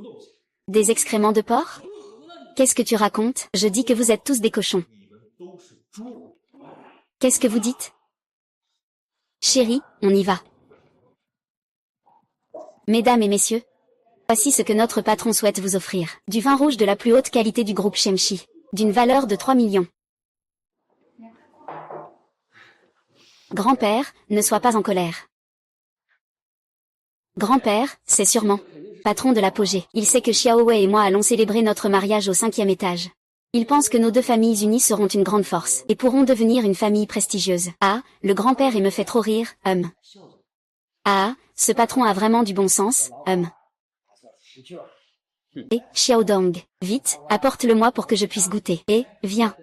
Des excréments de porc? Qu'est-ce que tu racontes? Je dis que vous êtes tous des cochons. Qu'est-ce que vous dites? Chérie, on y va. Mesdames et messieurs, voici ce que notre patron souhaite vous offrir. Du vin rouge de la plus haute qualité du groupe Shemshi, d'une valeur de 3 millions. Grand-père, ne sois pas en colère. Grand-père, c'est sûrement patron de l'apogée. Il sait que Xiao Wei et moi allons célébrer notre mariage au 5e étage. Il pense que nos deux familles unies seront une grande force, et pourront devenir une famille prestigieuse. Ah, le grand-père et me fait trop rire, Ah, ce patron a vraiment du bon sens, Et, Xiaodong, vite, apporte-le-moi pour que je puisse goûter. Et, viens.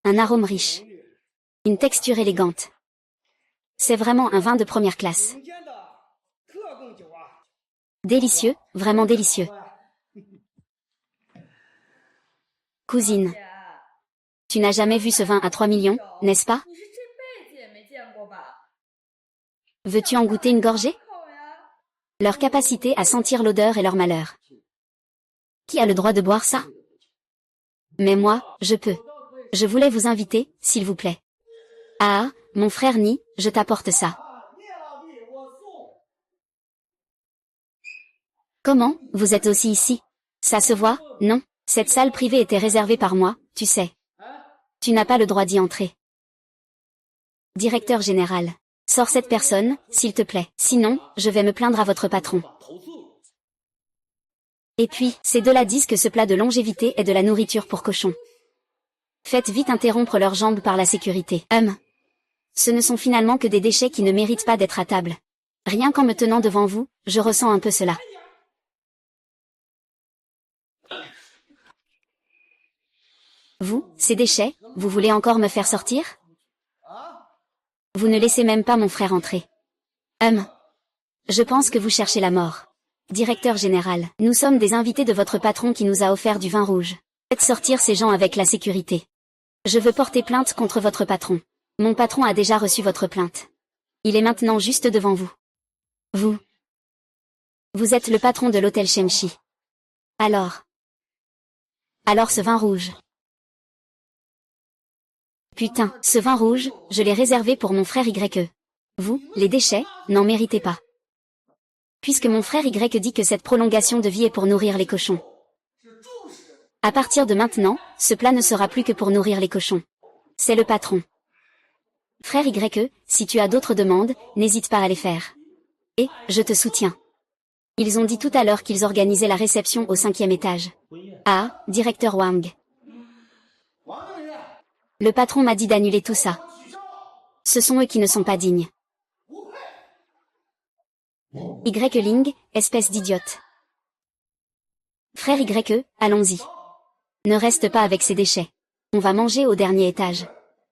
Un arôme riche. Une texture élégante. C'est vraiment un vin de première classe. Délicieux, vraiment délicieux. Cousine. Tu n'as jamais vu ce vin à 3 millions, n'est-ce pas? Veux-tu en goûter une gorgée? Leur capacité à sentir l'odeur est leur malheur. Qui a le droit de boire ça? Mais moi, je peux. Je voulais vous inviter, s'il vous plaît. Ah, mon frère Ni, je t'apporte ça. Comment, vous êtes aussi ici? Ça se voit, non? Cette salle privée était réservée par moi, tu sais. Tu n'as pas le droit d'y entrer. Directeur général. Sors cette personne, s'il te plaît. Sinon, je vais me plaindre à votre patron. Et puis, ces deux-là disent que ce plat de longévité est de la nourriture pour cochons. Faites vite interrompre leurs jambes par la sécurité. Ce ne sont finalement que des déchets qui ne méritent pas d'être à table. Rien qu'en me tenant devant vous, je ressens un peu cela. Vous, ces déchets, vous voulez encore me faire sortir? Vous ne laissez même pas mon frère entrer. Je pense que vous cherchez la mort. Directeur général, nous sommes des invités de votre patron qui nous a offert du vin rouge. Faites sortir ces gens avec la sécurité. Je veux porter plainte contre votre patron. Mon patron a déjà reçu votre plainte. Il est maintenant juste devant vous. Vous êtes le patron de l'hôtel Shemshi. Alors ce vin rouge. Putain, ce vin rouge, je l'ai réservé pour mon frère YE. Vous, les déchets, n'en méritez pas. Puisque mon frère Y dit que cette prolongation de vie est pour nourrir les cochons. À partir de maintenant, ce plat ne sera plus que pour nourrir les cochons. C'est le patron. Frère YE, si tu as d'autres demandes, n'hésite pas à les faire. Et, je te soutiens. Ils ont dit tout à l'heure qu'ils organisaient la réception au 5e étage. Ah, directeur Wang. Le patron m'a dit d'annuler tout ça. Ce sont eux qui ne sont pas dignes. Y-Ling, espèce d'idiote. Frère YE, allons-y. Ne reste pas avec ces déchets. On va manger au dernier étage.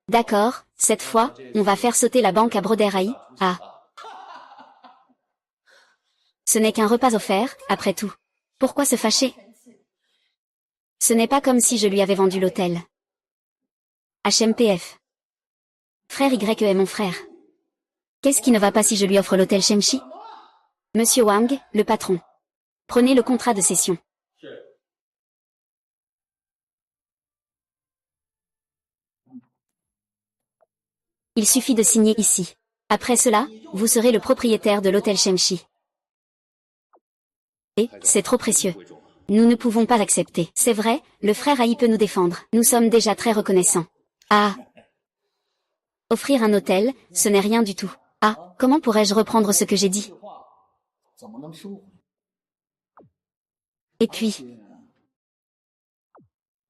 D'accord, cette fois, on va faire sauter la banque à Broderai. Ah. Ce n'est qu'un repas offert, après tout. Pourquoi se fâcher? Ce n'est pas comme si je lui avais vendu l'hôtel. HMPF. Frère YE est mon frère. Qu'est-ce qui ne va pas si je lui offre l'hôtel Shemshi? Monsieur Wang, le patron. Prenez le contrat de cession. Il suffit de signer ici. Après cela, vous serez le propriétaire de l'hôtel Shemshi. Et, c'est trop précieux. Nous ne pouvons pas l'accepter. C'est vrai, le frère Aïe peut nous défendre. Nous sommes déjà très reconnaissants. Ah. Offrir un hôtel, ce n'est rien du tout. Ah, comment pourrais-je reprendre ce que j'ai dit? Et puis,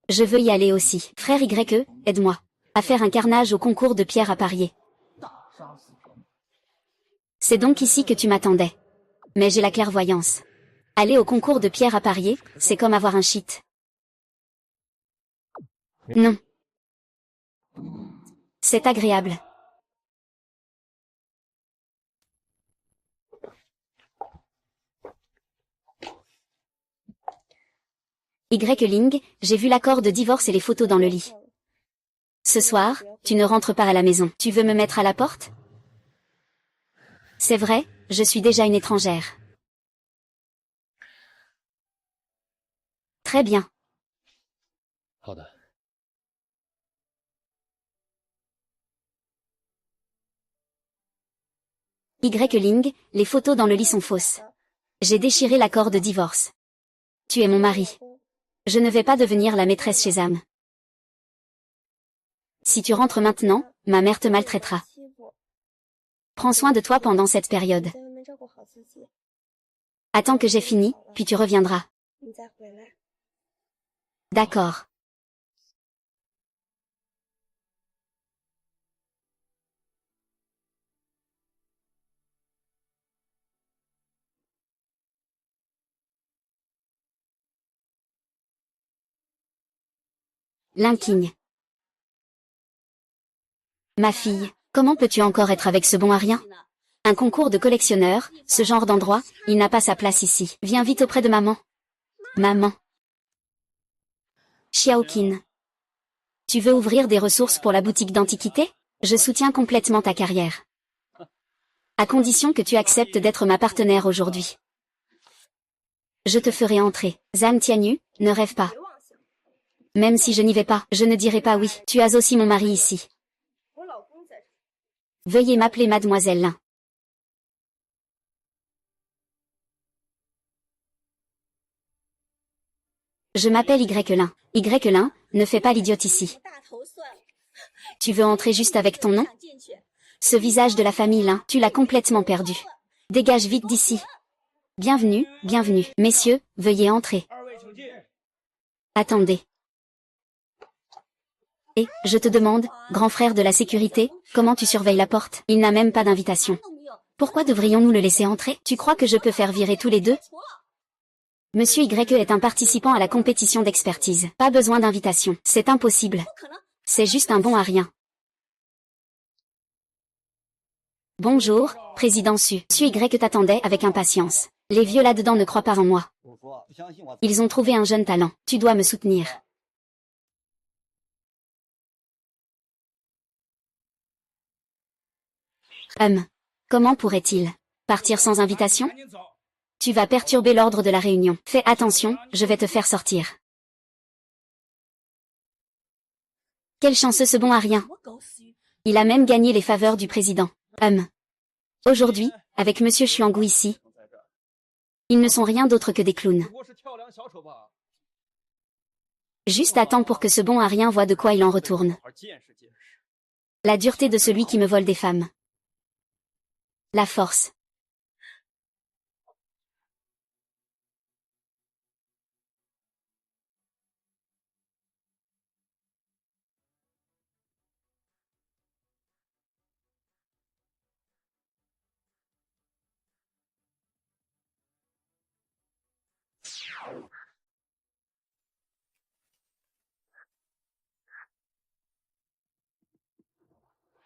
je veux y aller aussi. Frère YE, aide-moi. À faire un carnage au concours de pierre à parier. C'est donc ici que tu m'attendais. Mais j'ai la clairvoyance. Aller au concours de pierre à parier, c'est comme avoir un shit. Non. C'est agréable. Y-Ling, j'ai vu l'accord de divorce et les photos dans le lit. Ce soir, tu ne rentres pas à la maison. Tu veux me mettre à la porte? C'est vrai, je suis déjà une étrangère. Très bien. Y-Ling, les photos dans le lit sont fausses. J'ai déchiré l'accord de divorce. Tu es mon mari. Je ne vais pas devenir la maîtresse chez Am. Si tu rentres maintenant, ma mère te maltraitera. Prends soin de toi pendant cette période. Attends que j'ai fini, puis tu reviendras. D'accord. Linking. Ma fille, comment peux-tu encore être avec ce bon à rien? Un concours de collectionneurs, ce genre d'endroit, il n'a pas sa place ici. Viens vite auprès de maman. Maman. Xiaoqin. Tu veux ouvrir des ressources pour la boutique d'antiquités? Je soutiens complètement ta carrière. À condition que tu acceptes d'être ma partenaire aujourd'hui. Je te ferai entrer. Zhang Tianyu, ne rêve pas. Même si je n'y vais pas, je ne dirai pas oui. Tu as aussi mon mari ici. Veuillez m'appeler mademoiselle Lin. Je m'appelle Y-Lin. Y-Lin, ne fais pas l'idiote ici. Tu veux entrer juste avec ton nom? Ce visage de la famille Lin, tu l'as complètement perdu. Dégage vite d'ici. Bienvenue, bienvenue. Messieurs, veuillez entrer. Attendez. Et, je te demande, grand frère de la sécurité, comment tu surveilles la porte? Il n'a même pas d'invitation. Pourquoi devrions-nous le laisser entrer? Tu crois que je peux faire virer tous les deux? Monsieur Y est un participant à la compétition d'expertise. Pas besoin d'invitation. C'est impossible. C'est juste un bon à rien. Bonjour, président Su. Su Y t'attendait avec impatience. Les vieux là-dedans ne croient pas en moi. Ils ont trouvé un jeune talent. Tu dois me soutenir. Comment pourrait-il partir sans invitation? Tu vas perturber l'ordre de la réunion. Fais attention, je vais te faire sortir. Quel chanceux ce bon à rien. Il a même gagné les faveurs du président. Aujourd'hui, avec Monsieur Xuangu ici, ils ne sont rien d'autre que des clowns. Juste à temps pour que ce bon à rien voie de quoi il en retourne. La dureté de celui qui me vole des femmes. La force.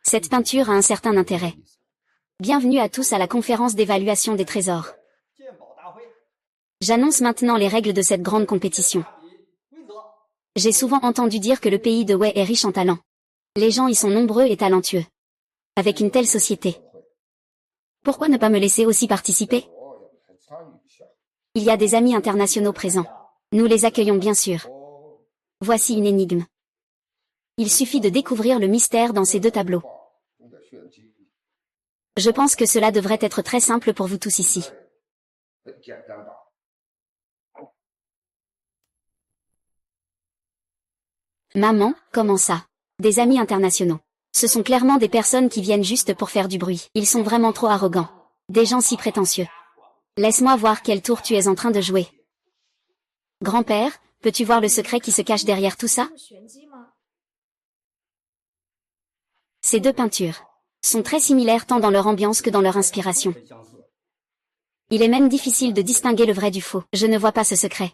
Cette peinture a un certain intérêt. Bienvenue à tous à la conférence d'évaluation des trésors. J'annonce maintenant les règles de cette grande compétition. J'ai souvent entendu dire que le pays de Wei est riche en talent. Les gens y sont nombreux et talentueux. Avec une telle société. Pourquoi ne pas me laisser aussi participer? Il y a des amis internationaux présents. Nous les accueillons bien sûr. Voici une énigme. Il suffit de découvrir le mystère dans ces deux tableaux. Je pense que cela devrait être très simple pour vous tous ici. Maman, comment ça? Des amis internationaux. Ce sont clairement des personnes qui viennent juste pour faire du bruit. Ils sont vraiment trop arrogants. Des gens si prétentieux. Laisse-moi voir quel tour tu es en train de jouer. Grand-père, peux-tu voir le secret qui se cache derrière tout ça? Ces deux peintures sont très similaires tant dans leur ambiance que dans leur inspiration. Il est même difficile de distinguer le vrai du faux. Je ne vois pas ce secret.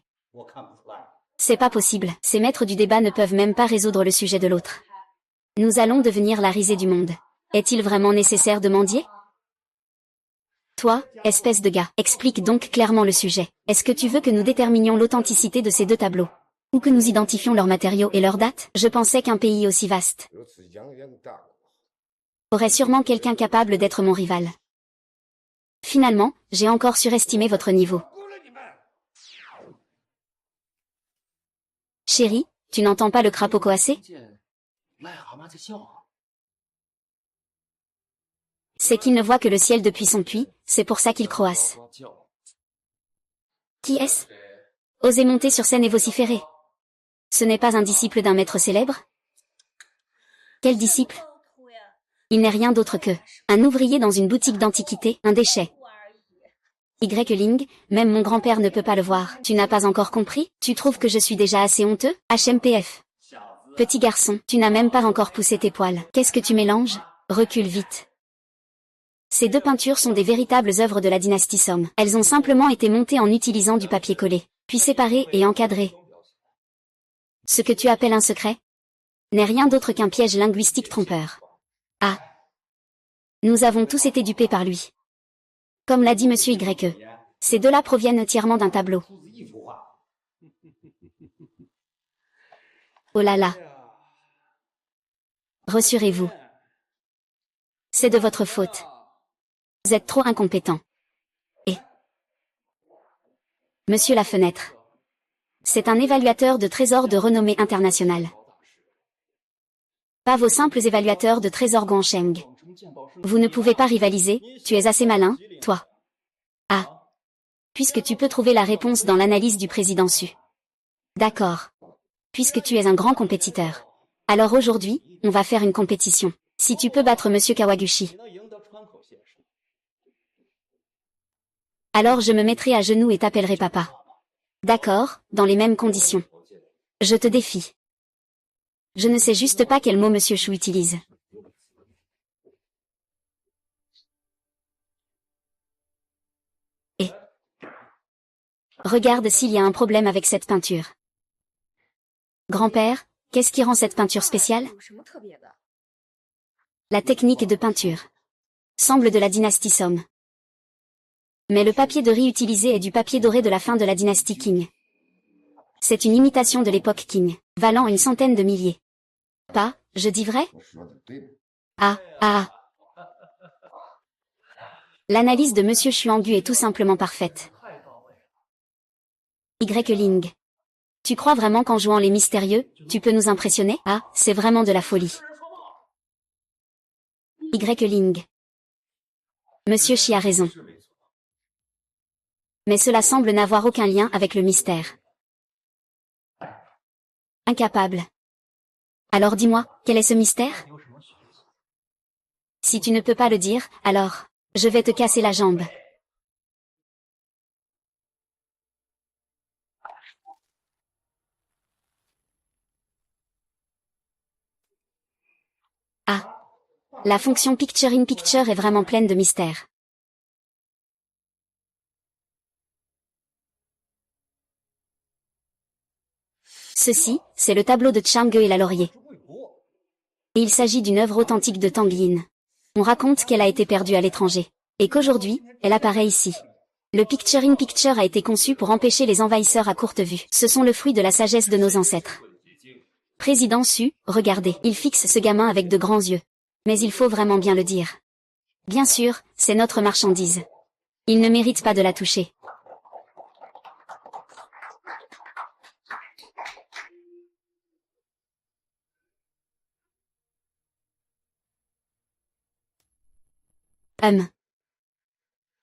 C'est pas possible. Ces maîtres du débat ne peuvent même pas résoudre le sujet de l'autre. Nous allons devenir la risée du monde. Est-il vraiment nécessaire de mendier? Toi, espèce de gars, explique donc clairement le sujet. Est-ce que tu veux que nous déterminions l'authenticité de ces deux tableaux? Ou que nous identifions leurs matériaux et leurs dates? Je pensais qu'un pays aussi vaste aurait sûrement quelqu'un capable d'être mon rival. Finalement, j'ai encore surestimé votre niveau. Chérie, tu n'entends pas le crapaud coasser? C'est qu'il ne voit que le ciel depuis son puits, c'est pour ça qu'il croasse. Qui est-ce? Osez monter sur scène et vociférer. Ce n'est pas un disciple d'un maître célèbre? Quel disciple? Il n'est rien d'autre que un ouvrier dans une boutique d'antiquité, un déchet. Y-Ling, même mon grand-père ne peut pas le voir. Tu n'as pas encore compris? Tu trouves que je suis déjà assez honteux? HMPF. Petit garçon, tu n'as même pas encore poussé tes poils. Qu'est-ce que tu mélanges? Recule vite. Ces deux peintures sont des véritables œuvres de la dynastie Song. Elles ont simplement été montées en utilisant du papier collé, puis séparées et encadrées. Ce que tu appelles un secret n'est rien d'autre qu'un piège linguistique trompeur. Ah. Nous avons tous été dupés par lui. Comme l'a dit Monsieur Y. Ces deux-là proviennent entièrement d'un tableau. Oh là là. Rassurez-vous. C'est de votre faute. Vous êtes trop incompétent. Et Monsieur la fenêtre. C'est un évaluateur de trésors de renommée internationale. Pas vos simples évaluateurs de trésors Guansheng. Vous ne pouvez pas rivaliser, tu es assez malin, toi. Ah. Puisque tu peux trouver la réponse dans l'analyse du président Su. D'accord. Puisque tu es un grand compétiteur. Alors aujourd'hui, on va faire une compétition. Si tu peux battre Monsieur Kawaguchi. Alors je me mettrai à genoux et t'appellerai papa. D'accord, dans les mêmes conditions. Je te défie. Je ne sais juste pas quel mot Monsieur Chou utilise. Et regarde s'il y a un problème avec cette peinture. Grand-père, qu'est-ce qui rend cette peinture spéciale? La technique de peinture. semble de la dynastie Song. Mais le papier de riz utilisé est du papier doré de la fin de la dynastie Qing. C'est une imitation de l'époque Qing, valant une centaine de milliers. Pas, je dis vrai? Ah. L'analyse de Monsieur Xuangu est tout simplement parfaite. Ling. Tu crois vraiment qu'en jouant les mystérieux, tu peux nous impressionner? Ah, c'est vraiment de la folie. Ling. Monsieur Xi a raison. Mais cela semble n'avoir aucun lien avec le mystère. Incapable. Alors dis-moi, quel est ce mystère? Si tu ne peux pas le dire, alors, je vais te casser la jambe. Ah. La fonction Picture in Picture est vraiment pleine de mystères. Ceci, c'est le tableau de Chang'e et la laurier. Et il s'agit d'une œuvre authentique de Tang Yin. On raconte qu'elle a été perdue à l'étranger. Et qu'aujourd'hui, elle apparaît ici. Le Picture in Picture a été conçu pour empêcher les envahisseurs à courte vue. Ce sont le fruit de la sagesse de nos ancêtres. Président Su, regardez, il fixe ce gamin avec de grands yeux. Mais il faut vraiment bien le dire. Bien sûr, c'est notre marchandise. Il ne mérite pas de la toucher.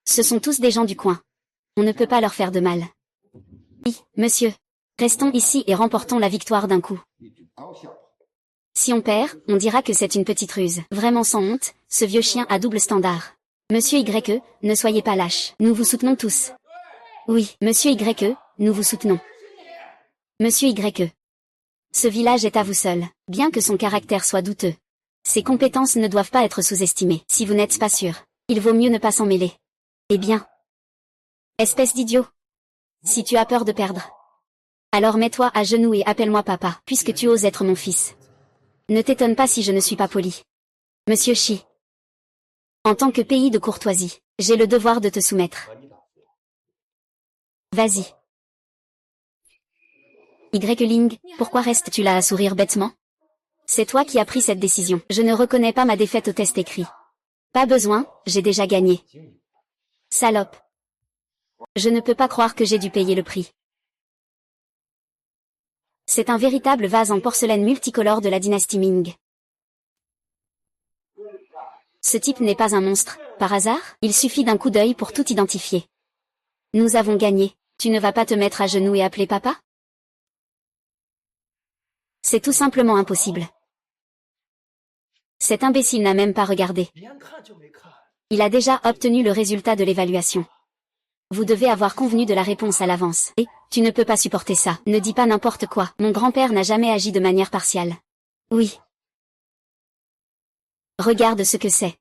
Ce sont tous des gens du coin. On ne peut pas leur faire de mal. Oui, monsieur. Restons ici et remportons la victoire d'un coup. Si on perd, on dira que c'est une petite ruse. Vraiment sans honte, ce vieux chien a double standard. Monsieur YE, ne soyez pas lâche. Nous vous soutenons tous. Oui, monsieur YE, nous vous soutenons. Monsieur YE. Ce village est à vous seul, bien que son caractère soit douteux. Ses compétences ne doivent pas être sous-estimées. Si vous n'êtes pas sûr, il vaut mieux ne pas s'en mêler. Eh bien. Espèce d'idiot. Si tu as peur de perdre. Alors mets-toi à genoux et appelle-moi papa, puisque tu oses être mon fils. Ne t'étonne pas si je ne suis pas poli. Monsieur Xi. En tant que pays de courtoisie, j'ai le devoir de te soumettre. Vas-y. Ling, pourquoi restes-tu là à sourire bêtement? C'est toi qui as pris cette décision. Je ne reconnais pas ma défaite au test écrit. Pas besoin, j'ai déjà gagné. Salope. Je ne peux pas croire que j'ai dû payer le prix. C'est un véritable vase en porcelaine multicolore de la dynastie Ming. Ce type n'est pas un monstre, par hasard? Il suffit d'un coup d'œil pour tout identifier. Nous avons gagné. Tu ne vas pas te mettre à genoux et appeler papa? C'est tout simplement impossible. Cet imbécile n'a même pas regardé. Il a déjà obtenu le résultat de l'évaluation. Vous devez avoir convenu de la réponse à l'avance. Et, tu ne peux pas supporter ça. Ne dis pas n'importe quoi. Mon grand-père n'a jamais agi de manière partiale. Oui. Regarde ce que c'est.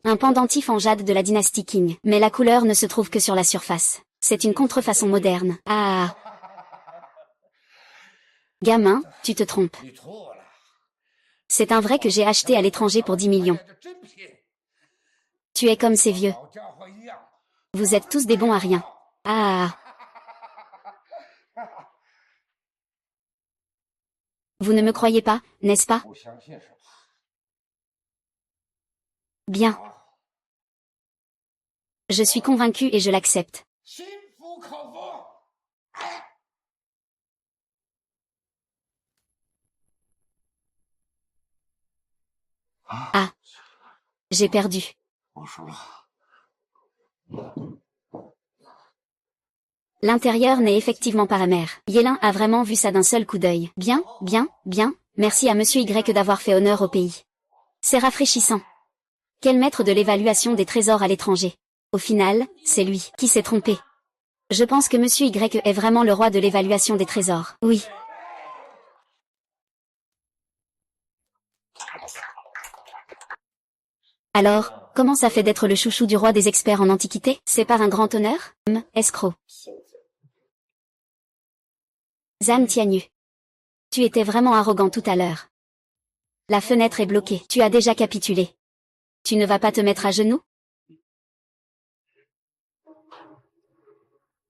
Un pendentif en jade de la dynastie Qing. Mais la couleur ne se trouve que sur la surface. C'est une contrefaçon moderne. Ah. Gamin, tu te trompes. C'est un vrai que j'ai acheté à l'étranger pour 10 millions. Tu es comme ces vieux. Vous êtes tous des bons à rien. Ah. Vous ne me croyez pas, n'est-ce pas? Bien. Je suis convaincu et je l'accepte. Ah. J'ai perdu. L'intérieur n'est effectivement pas amer. Yélin a vraiment vu ça d'un seul coup d'œil. Bien, bien, bien, merci à Monsieur Y d'avoir fait honneur au pays. C'est rafraîchissant. Quel maître de l'évaluation des trésors à l'étranger. Au final, c'est lui qui s'est trompé. Je pense que Monsieur Y est vraiment le roi de l'évaluation des trésors. Oui. Alors, comment ça fait d'être le chouchou du roi des experts en antiquité? C'est par un grand honneur? Escroc. Zhang Tianyu. Tu étais vraiment arrogant tout à l'heure. La fenêtre est bloquée. Tu as déjà capitulé. Tu ne vas pas te mettre à genoux?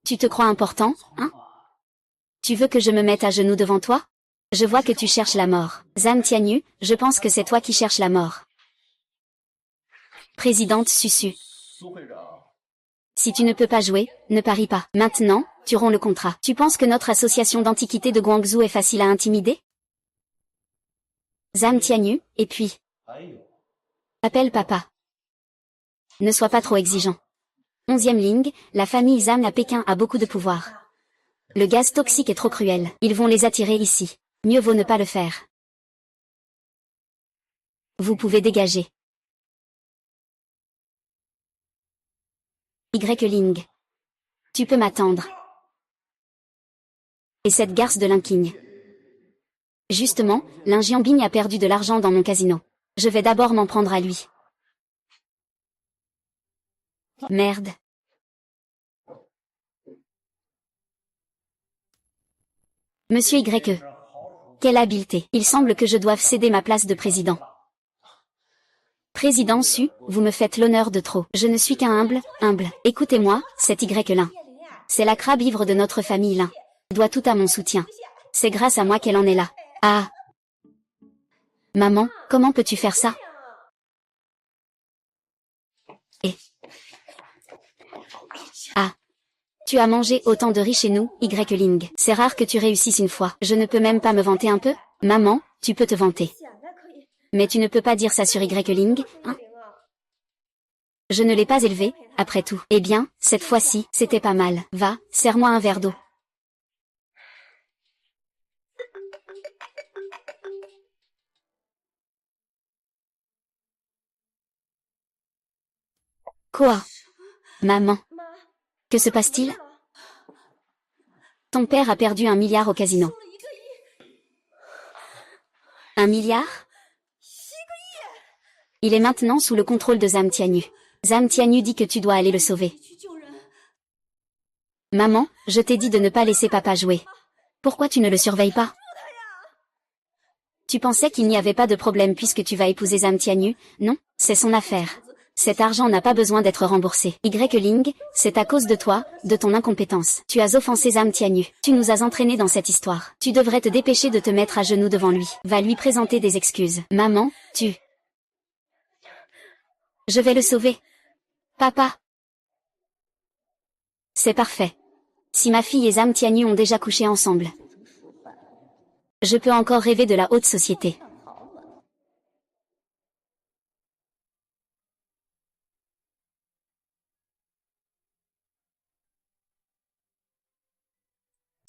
Tu te crois important, hein? Tu veux que je me mette à genoux devant toi? Je vois que tu cherches la mort. Zhang Tianyu, je pense que c'est toi qui cherches la mort. Présidente Susu. Si tu ne peux pas jouer, ne parie pas. Maintenant, tu romps le contrat. Tu penses que notre association d'antiquités de Guangzhou est facile à intimider? Zhang Tianyu, et puis... Appelle papa. Ne sois pas trop exigeant. 11e ligne, la famille Zhang à Pékin a beaucoup de pouvoir. Le gaz toxique est trop cruel. Ils vont les attirer ici. Mieux vaut ne pas le faire. Vous pouvez dégager. Y-Ling. Tu peux m'attendre. Et cette garce de Linking. Justement, Lin Jianbing a perdu de l'argent dans mon casino. Je vais d'abord m'en prendre à lui. Merde. Monsieur Y. Quelle habileté. Il semble que je doive céder ma place de président. Président Su, vous me faites l'honneur de trop. Je ne suis qu'un humble. Écoutez-moi, c'est Y-Lin. C'est la crabe ivre de notre famille Lin. Je dois tout à mon soutien. C'est grâce à moi qu'elle en est là. Ah. Maman, comment peux-tu faire ça? Et... Ah. Tu as mangé autant de riz chez nous, Y-Ling. C'est rare que tu réussisses une fois. Je ne peux même pas me vanter un peu? Maman, tu peux te vanter. Mais tu ne peux pas dire ça sur Y-Ling, hein? Je ne l'ai pas élevé, après tout. Eh bien, cette fois-ci, c'était pas mal. Va, serre-moi un verre d'eau. Quoi? Maman. Que se passe-t-il? Ton père a perdu 1 milliard au casino. 1 milliard? Il est maintenant sous le contrôle de Zhang Tianyu. Zhang Tianyu dit que tu dois aller le sauver. Maman, je t'ai dit de ne pas laisser papa jouer. Pourquoi tu ne le surveilles pas? Tu pensais qu'il n'y avait pas de problème puisque tu vas épouser Zhang Tianyu, non? C'est son affaire. Cet argent n'a pas besoin d'être remboursé. Y-Ling, c'est à cause de toi, de ton incompétence. Tu as offensé Zhang Tianyu. Tu nous as entraînés dans cette histoire. Tu devrais te dépêcher de te mettre à genoux devant lui. Va lui présenter des excuses. Maman, tu... Je vais le sauver. Papa. C'est parfait. Si ma fille et Zhang Tianyu ont déjà couché ensemble. Je peux encore rêver de la haute société.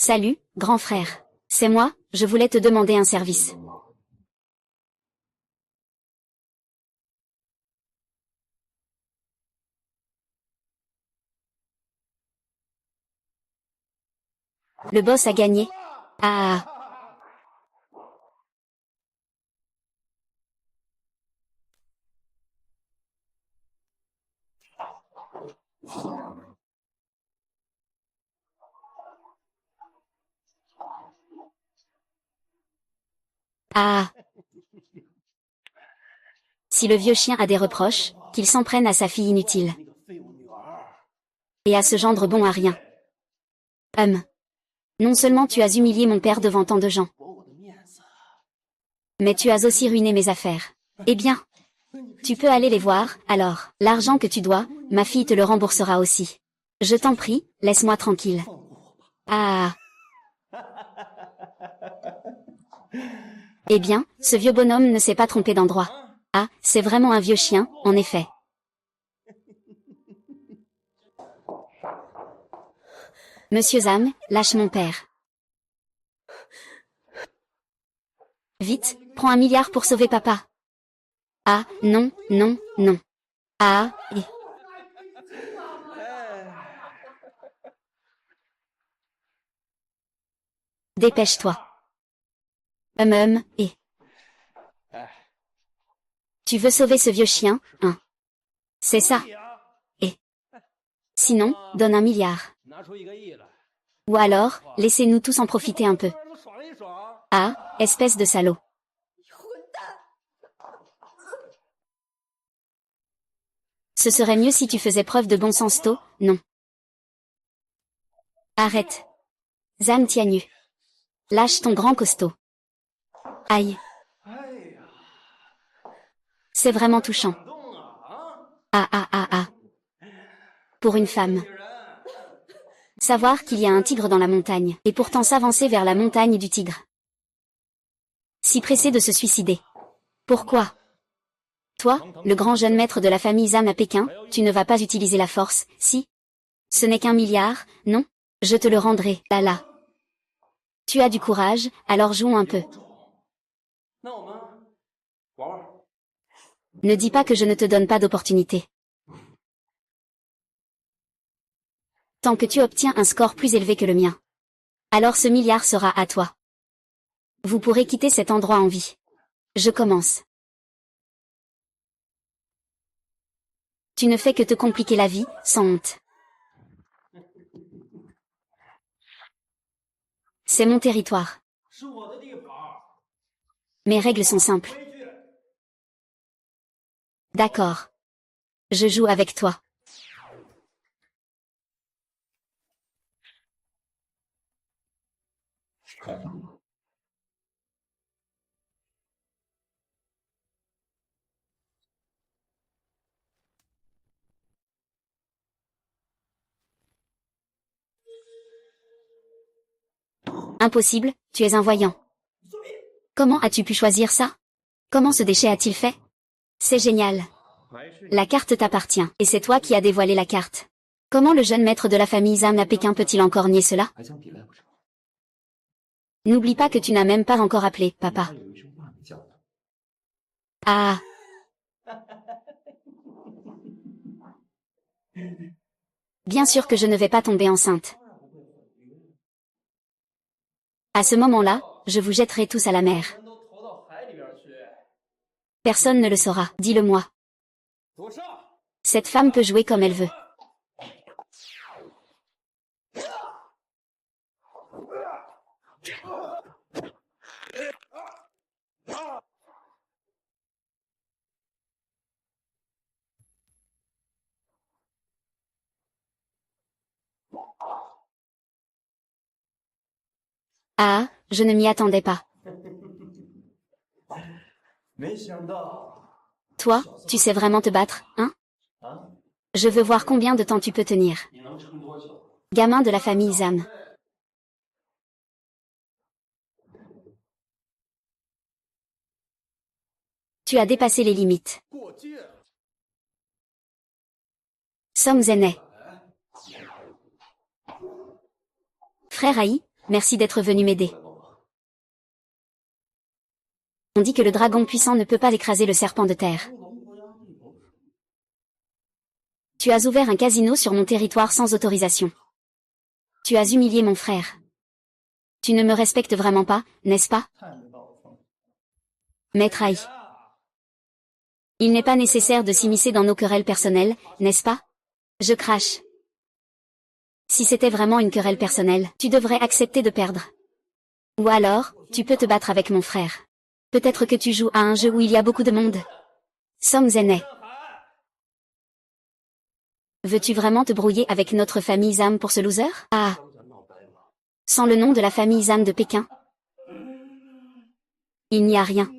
Salut, grand frère. C'est moi, je voulais te demander un service. Le boss a gagné. Ah. Ah. Si le vieux chien a des reproches, qu'il s'en prenne à sa fille inutile. Et à ce gendre bon à rien. Non seulement tu as humilié mon père devant tant de gens. Mais tu as aussi ruiné mes affaires. Eh bien. Tu peux aller les voir, alors. L'argent que tu dois, ma fille te le remboursera aussi. Je t'en prie, laisse-moi tranquille. Ah. Eh bien, ce vieux bonhomme ne s'est pas trompé d'endroit. Ah, c'est vraiment un vieux chien, en effet. Monsieur Zhang, lâche mon père. Vite, prends 1 milliard pour sauver papa. Ah, non. Ah, et... Dépêche-toi. Et... Tu veux sauver ce vieux chien, hein? C'est ça. Et... Sinon, donne 1 milliard. Ou alors, laissez-nous tous en profiter un peu. Ah, espèce de salaud. Ce serait mieux si tu faisais preuve de bon sens tôt, non. Arrête. Zam Tianyu. Lâche ton grand costaud. Aïe. C'est vraiment touchant. Ah ah ah ah. Pour une femme. Savoir qu'il y a un tigre dans la montagne, et pourtant s'avancer vers la montagne du tigre. Si pressé de se suicider. Pourquoi? Toi, le grand jeune maître de la famille Zam à Pékin, tu ne vas pas utiliser la force, si? Ce n'est qu'un milliard, non? Je te le rendrai, là. Tu as du courage, alors jouons un peu. Ne dis pas que je ne te donne pas d'opportunité. Tant que tu obtiens un score plus élevé que le mien. Alors ce milliard sera à toi. Vous pourrez quitter cet endroit en vie. Je commence. Tu ne fais que te compliquer la vie, sans honte. C'est mon territoire. Mes règles sont simples. D'accord. Je joue avec toi. Impossible, tu es un voyant. Comment as-tu pu choisir ça? Comment ce déchet a-t-il fait? C'est génial. La carte t'appartient, et c'est toi qui as dévoilé la carte. Comment le jeune maître de la famille Zam à Pékin peut-il encore nier cela? N'oublie pas que tu n'as même pas encore appelé, papa. Ah. Bien sûr que je ne vais pas tomber enceinte. À ce moment-là, je vous jetterai tous à la mer. Personne ne le saura, dis-le-moi. Cette femme peut jouer comme elle veut. Ah, je ne m'y attendais pas. Toi, tu sais vraiment te battre, hein? Je veux voir combien de temps tu peux tenir. Gamin de la famille Zam. Tu as dépassé les limites. Song Zhenai. Frère Aïe, merci d'être venu m'aider. On dit que le dragon puissant ne peut pas écraser le serpent de terre. Tu as ouvert un casino sur mon territoire sans autorisation. Tu as humilié mon frère. Tu ne me respectes vraiment pas, n'est-ce pas? Maître Aïe. Il n'est pas nécessaire de s'immiscer dans nos querelles personnelles, n'est-ce pas? Je crache. Si c'était vraiment une querelle personnelle, tu devrais accepter de perdre. Ou alors, tu peux te battre avec mon frère. Peut-être que tu joues à un jeu où il y a beaucoup de monde. Song Zhenai. Veux-tu vraiment te brouiller avec notre famille Zam pour ce loser? Ah. Sans le nom de la famille Zam de Pékin. Il n'y a rien.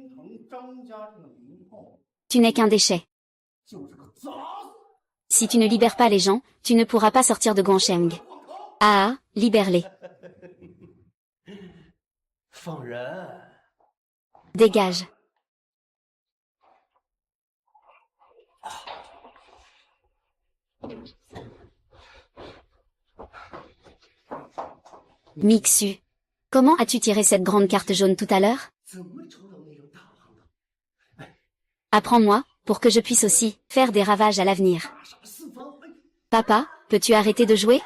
Tu n'es qu'un déchet. Si tu ne libères pas les gens, tu ne pourras pas sortir de Guangsheng. Ah, libère-les. Dégage. Mixu. Comment as-tu tiré cette grande carte jaune tout à l'heure? Apprends-moi, pour que je puisse aussi faire des ravages à l'avenir. Papa, peux-tu arrêter de jouer?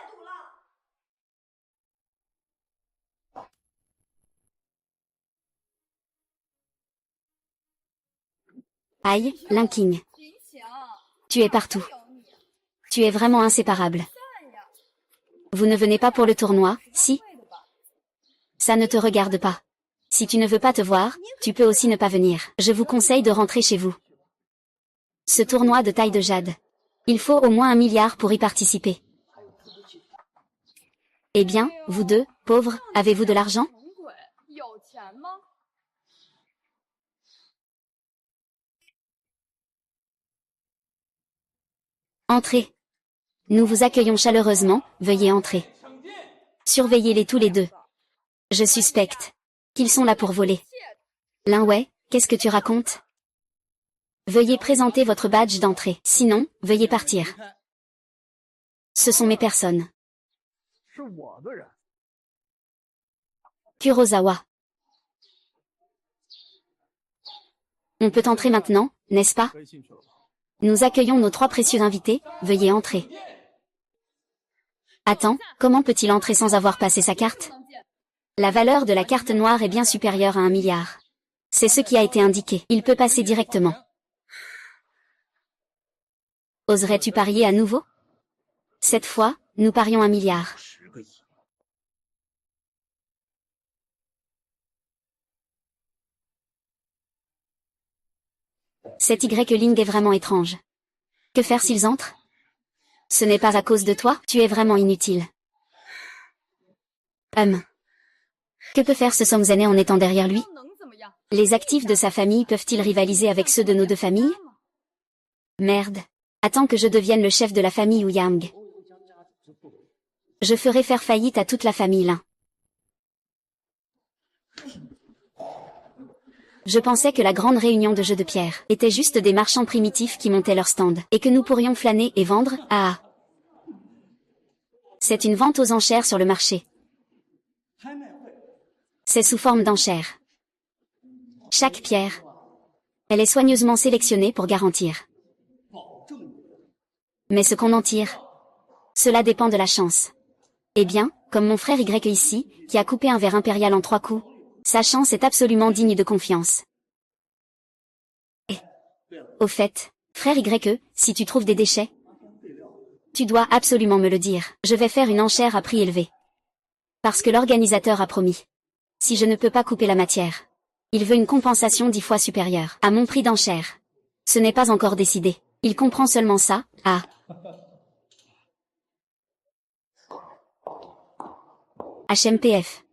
Aïe, Linking. Tu es partout. Tu es vraiment inséparable. Vous ne venez pas pour le tournoi, si? Ça ne te regarde pas. Si tu ne veux pas te voir, tu peux aussi ne pas venir. Je vous conseille de rentrer chez vous. Ce tournoi de taille de jade. Il faut au moins 1 milliard pour y participer. Eh bien, vous deux, pauvres, avez-vous de l'argent? Entrez. Nous vous accueillons chaleureusement, veuillez entrer. Surveillez-les tous les deux. Je suspecte qu'ils sont là pour voler. Lin Wei, qu'est-ce que tu racontes? Veuillez présenter votre badge d'entrée, sinon, veuillez partir. Ce sont mes personnes. Kurosawa. On peut entrer maintenant, n'est-ce pas? Nous accueillons nos 3 précieux invités, veuillez entrer. Attends, comment peut-il entrer sans avoir passé sa carte? La valeur de la carte noire est bien supérieure à 1 milliard. C'est ce qui a été indiqué. Il peut passer directement. Oserais-tu parier à nouveau? Cette fois, nous parions 1 milliard. Cette Y-Ling est vraiment étrange. Que faire s'ils entrent? Ce n'est pas à cause de toi, tu es vraiment inutile. Que peut faire ce Song Zhenhe en étant derrière lui? Les actifs de sa famille peuvent-ils rivaliser avec ceux de nos 2 familles? Merde. Attends que je devienne le chef de la famille Ouyang. Je ferai faire faillite à toute la famille Lin. Je pensais que la grande réunion de jeux de pierre était juste des marchands primitifs qui montaient leur stand, et que nous pourrions flâner et vendre, C'est une vente aux enchères sur le marché. C'est sous forme d'enchères. Chaque pierre. Elle est soigneusement sélectionnée pour garantir. Mais ce qu'on en tire, cela dépend de la chance. Eh bien, comme mon frère Y ici, qui a coupé un verre impérial en 3 coups, sa chance est absolument digne de confiance. Et, au fait, frère Y, si tu trouves des déchets, tu dois absolument me le dire. Je vais faire une enchère à prix élevé. Parce que l'organisateur a promis. Si je ne peux pas couper la matière, il veut une compensation 10 fois supérieure à mon prix d'enchère. Ce n'est pas encore décidé. Il comprend seulement ça, HMPF.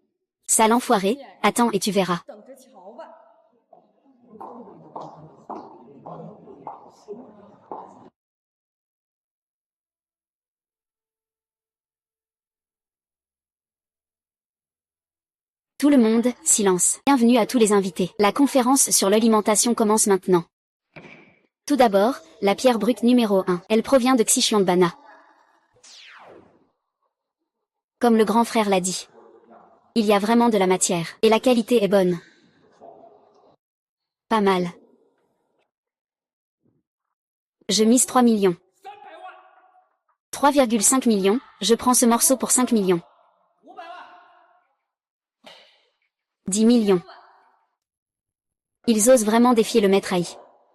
Sale enfoiré, attends et tu verras. Tout le monde, silence. Bienvenue à tous les invités. La conférence sur l'alimentation commence maintenant. Tout d'abord, la pierre brute numéro 1. Elle provient de Xichuanbana. Comme le grand frère l'a dit. Il y a vraiment de la matière, et la qualité est bonne. Pas mal. Je mise 3 millions. 3,5 millions, je prends ce morceau pour 5 millions. 10 millions. Ils osent vraiment défier le maître Ai.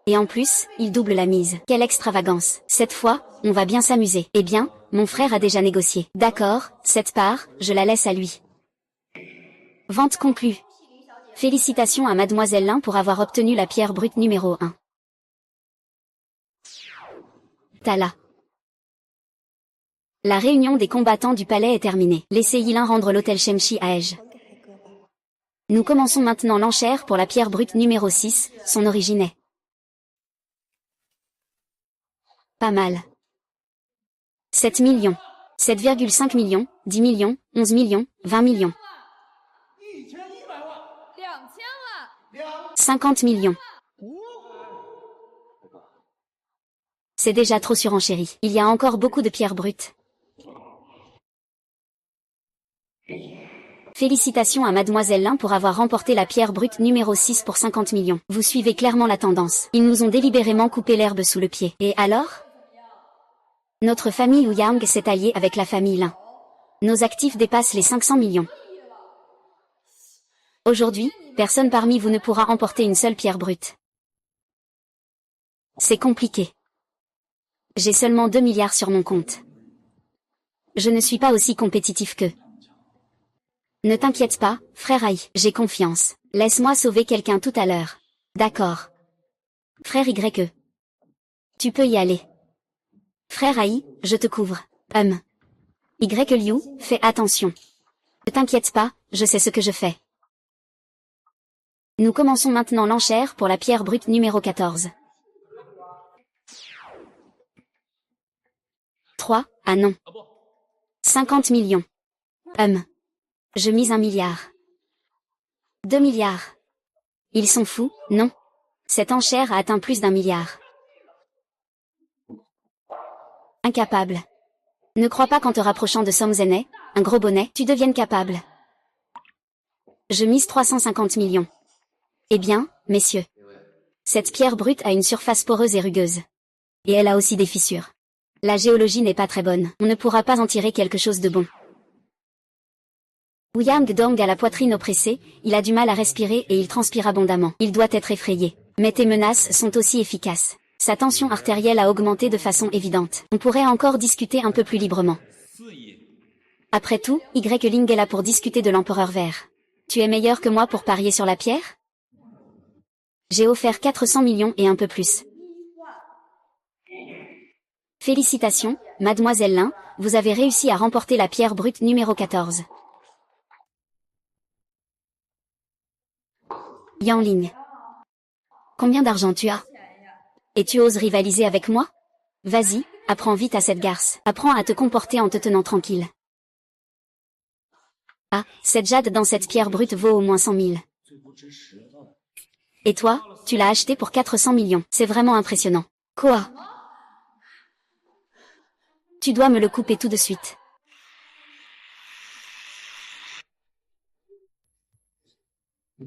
Et en plus, ils doublent la mise. Quelle extravagance. Cette fois, on va bien s'amuser. Eh bien, mon frère a déjà négocié. D'accord, cette part, je la laisse à lui. Vente conclue. Félicitations à Mademoiselle Lin pour avoir obtenu la pierre brute numéro 1. Tala. La réunion des combattants du palais est terminée. Laissez Yilin rendre l'hôtel Shemshi à Ej. Nous commençons maintenant l'enchère pour la pierre brute numéro 6, son origine est. Pas mal. 7 millions. 7,5 millions, 10 millions, 11 millions, 20 millions. 50 millions. C'est déjà trop surenchéri. Il y a encore beaucoup de pierres brutes. Félicitations à Mademoiselle Lin pour avoir remporté la pierre brute numéro 6 pour 50 millions. Vous suivez clairement la tendance. Ils nous ont délibérément coupé l'herbe sous le pied. Et alors? Notre famille Ouyang s'est alliée avec la famille Lin. Nos actifs dépassent les 500 millions. Aujourd'hui, personne parmi vous ne pourra emporter une seule pierre brute. C'est compliqué. J'ai seulement 2 milliards sur mon compte. Je ne suis pas aussi compétitif qu'eux. Ne t'inquiète pas, frère Ai, j'ai confiance. Laisse-moi sauver quelqu'un tout à l'heure. D'accord. Frère Y. Tu peux y aller. Frère Ai, je te couvre. Y Liu, fais attention. Ne t'inquiète pas, je sais ce que je fais. Nous commençons maintenant l'enchère pour la pierre brute numéro 14. 3, ah non. 50 millions. Je mise 1 milliard. 2 milliards. Ils sont fous, non? Cette enchère a atteint plus d'1 milliard. Incapable. Ne crois pas qu'en te rapprochant de Somzenet, un gros bonnet, tu deviennes capable. Je mise 350 millions. Eh bien, messieurs. Cette pierre brute a une surface poreuse et rugueuse. Et elle a aussi des fissures. La géologie n'est pas très bonne, on ne pourra pas en tirer quelque chose de bon. Ouyang Dong a la poitrine oppressée, il a du mal à respirer et il transpire abondamment. Il doit être effrayé. Mais tes menaces sont aussi efficaces. Sa tension artérielle a augmenté de façon évidente. On pourrait encore discuter un peu plus librement. Après tout, Y Ling est là pour discuter de l'empereur vert. Tu es meilleur que moi pour parier sur la pierre? J'ai offert 400 millions et un peu plus. Félicitations, mademoiselle Lin, vous avez réussi à remporter la pierre brute numéro 14. Yang Ling. Combien d'argent tu as? Et tu oses rivaliser avec moi? Vas-y, apprends vite à cette garce. Apprends à te comporter en te tenant tranquille. Ah, cette jade dans cette pierre brute vaut au moins 100 000. Et toi, tu l'as acheté pour 400 millions. C'est vraiment impressionnant. Quoi? Tu dois me le couper tout de suite.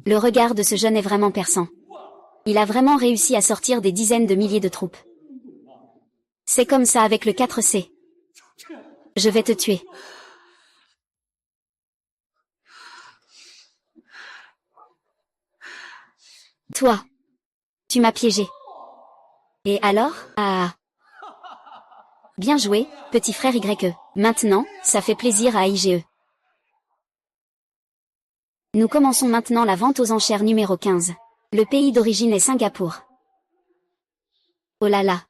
Le regard de ce jeune est vraiment perçant. Il a vraiment réussi à sortir des dizaines de milliers de troupes. C'est comme ça avec le 4C. Je vais te tuer. Toi. Tu m'as piégé. Et alors? Ah. Bien joué, petit frère YE. Maintenant, ça fait plaisir à IGE. Nous commençons maintenant la vente aux enchères numéro 15. Le pays d'origine est Singapour. Oh là là.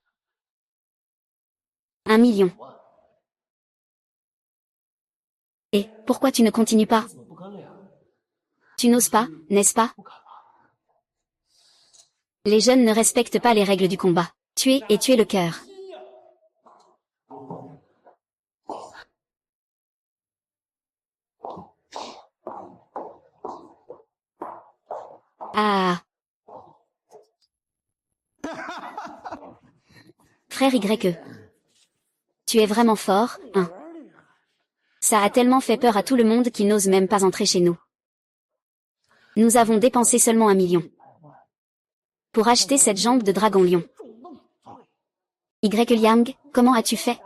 1 million. Et, pourquoi tu ne continues pas? Tu n'oses pas, n'est-ce pas? Les jeunes ne respectent pas les règles du combat. Tuer et tuer le cœur. Ah. Frère YE. Tu es vraiment fort, hein? Ça a tellement fait peur à tout le monde qu'ils n'osent même pas entrer chez nous. Nous avons dépensé seulement 1 million. Pour acheter cette jambe de dragon lion. Y Liang, comment as-tu fait?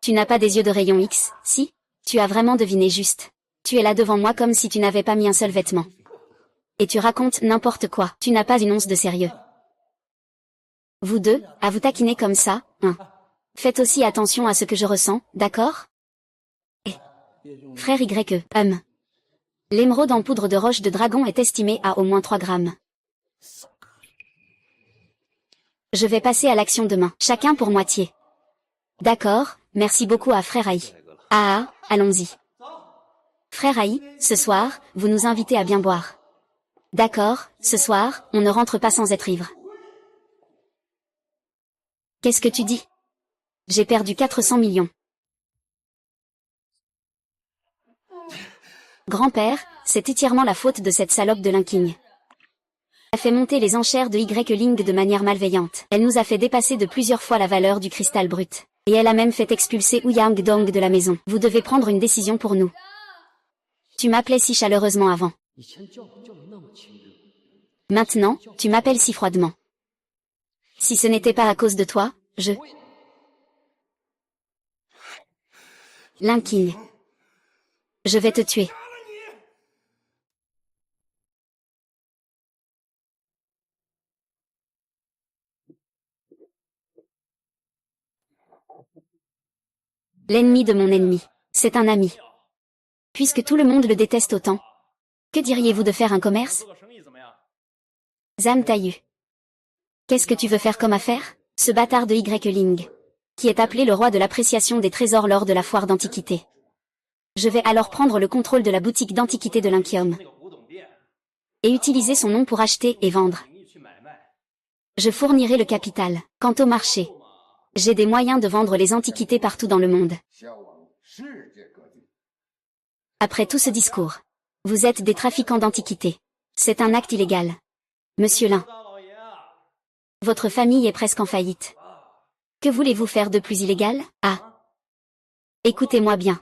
Tu n'as pas des yeux de rayon X, si? Tu as vraiment deviné juste. Tu es là devant moi comme si tu n'avais pas mis un seul vêtement. Et tu racontes n'importe quoi, tu n'as pas une once de sérieux. Vous deux, à vous taquiner comme ça, hein? Faites aussi attention à ce que je ressens, d'accord? Et frère YE, l'émeraude en poudre de roche de dragon est estimée à au moins 3 grammes. Je vais passer à l'action demain, chacun pour moitié. D'accord, merci beaucoup à frère Ai. Ah, allons-y. Frère Ai, ce soir, vous nous invitez à bien boire. D'accord, ce soir, on ne rentre pas sans être ivre. Qu'est-ce que tu dis? J'ai perdu 400 millions. Grand-père, c'est entièrement la faute de cette salope de Linking. Elle a fait monter les enchères de Y Ling de manière malveillante. Elle nous a fait dépasser de plusieurs fois la valeur du cristal brut. Et elle a même fait expulser Ouyang Dong de la maison. Vous devez prendre une décision pour nous. Tu m'appelais si chaleureusement avant. Maintenant, tu m'appelles si froidement. Si ce n'était pas à cause de toi, Linking. Je vais te tuer. L'ennemi de mon ennemi. C'est un ami. Puisque tout le monde le déteste autant. Que diriez-vous de faire un commerce? Zhang Taiyu. Qu'est-ce que tu veux faire comme affaire? Ce bâtard de Y Ling. Qui qui est appelé le roi de l'appréciation des trésors lors de la foire d'antiquité. Je vais alors prendre le contrôle de la boutique d'antiquité de l'Inkium et utiliser son nom pour acheter et vendre. Je fournirai le capital. Quant au marché, j'ai des moyens de vendre les antiquités partout dans le monde. Après tout ce discours, vous êtes des trafiquants d'antiquités. C'est un acte illégal. Monsieur Lin, votre famille est presque en faillite. Que voulez-vous faire de plus illégal? Ah! Écoutez-moi bien.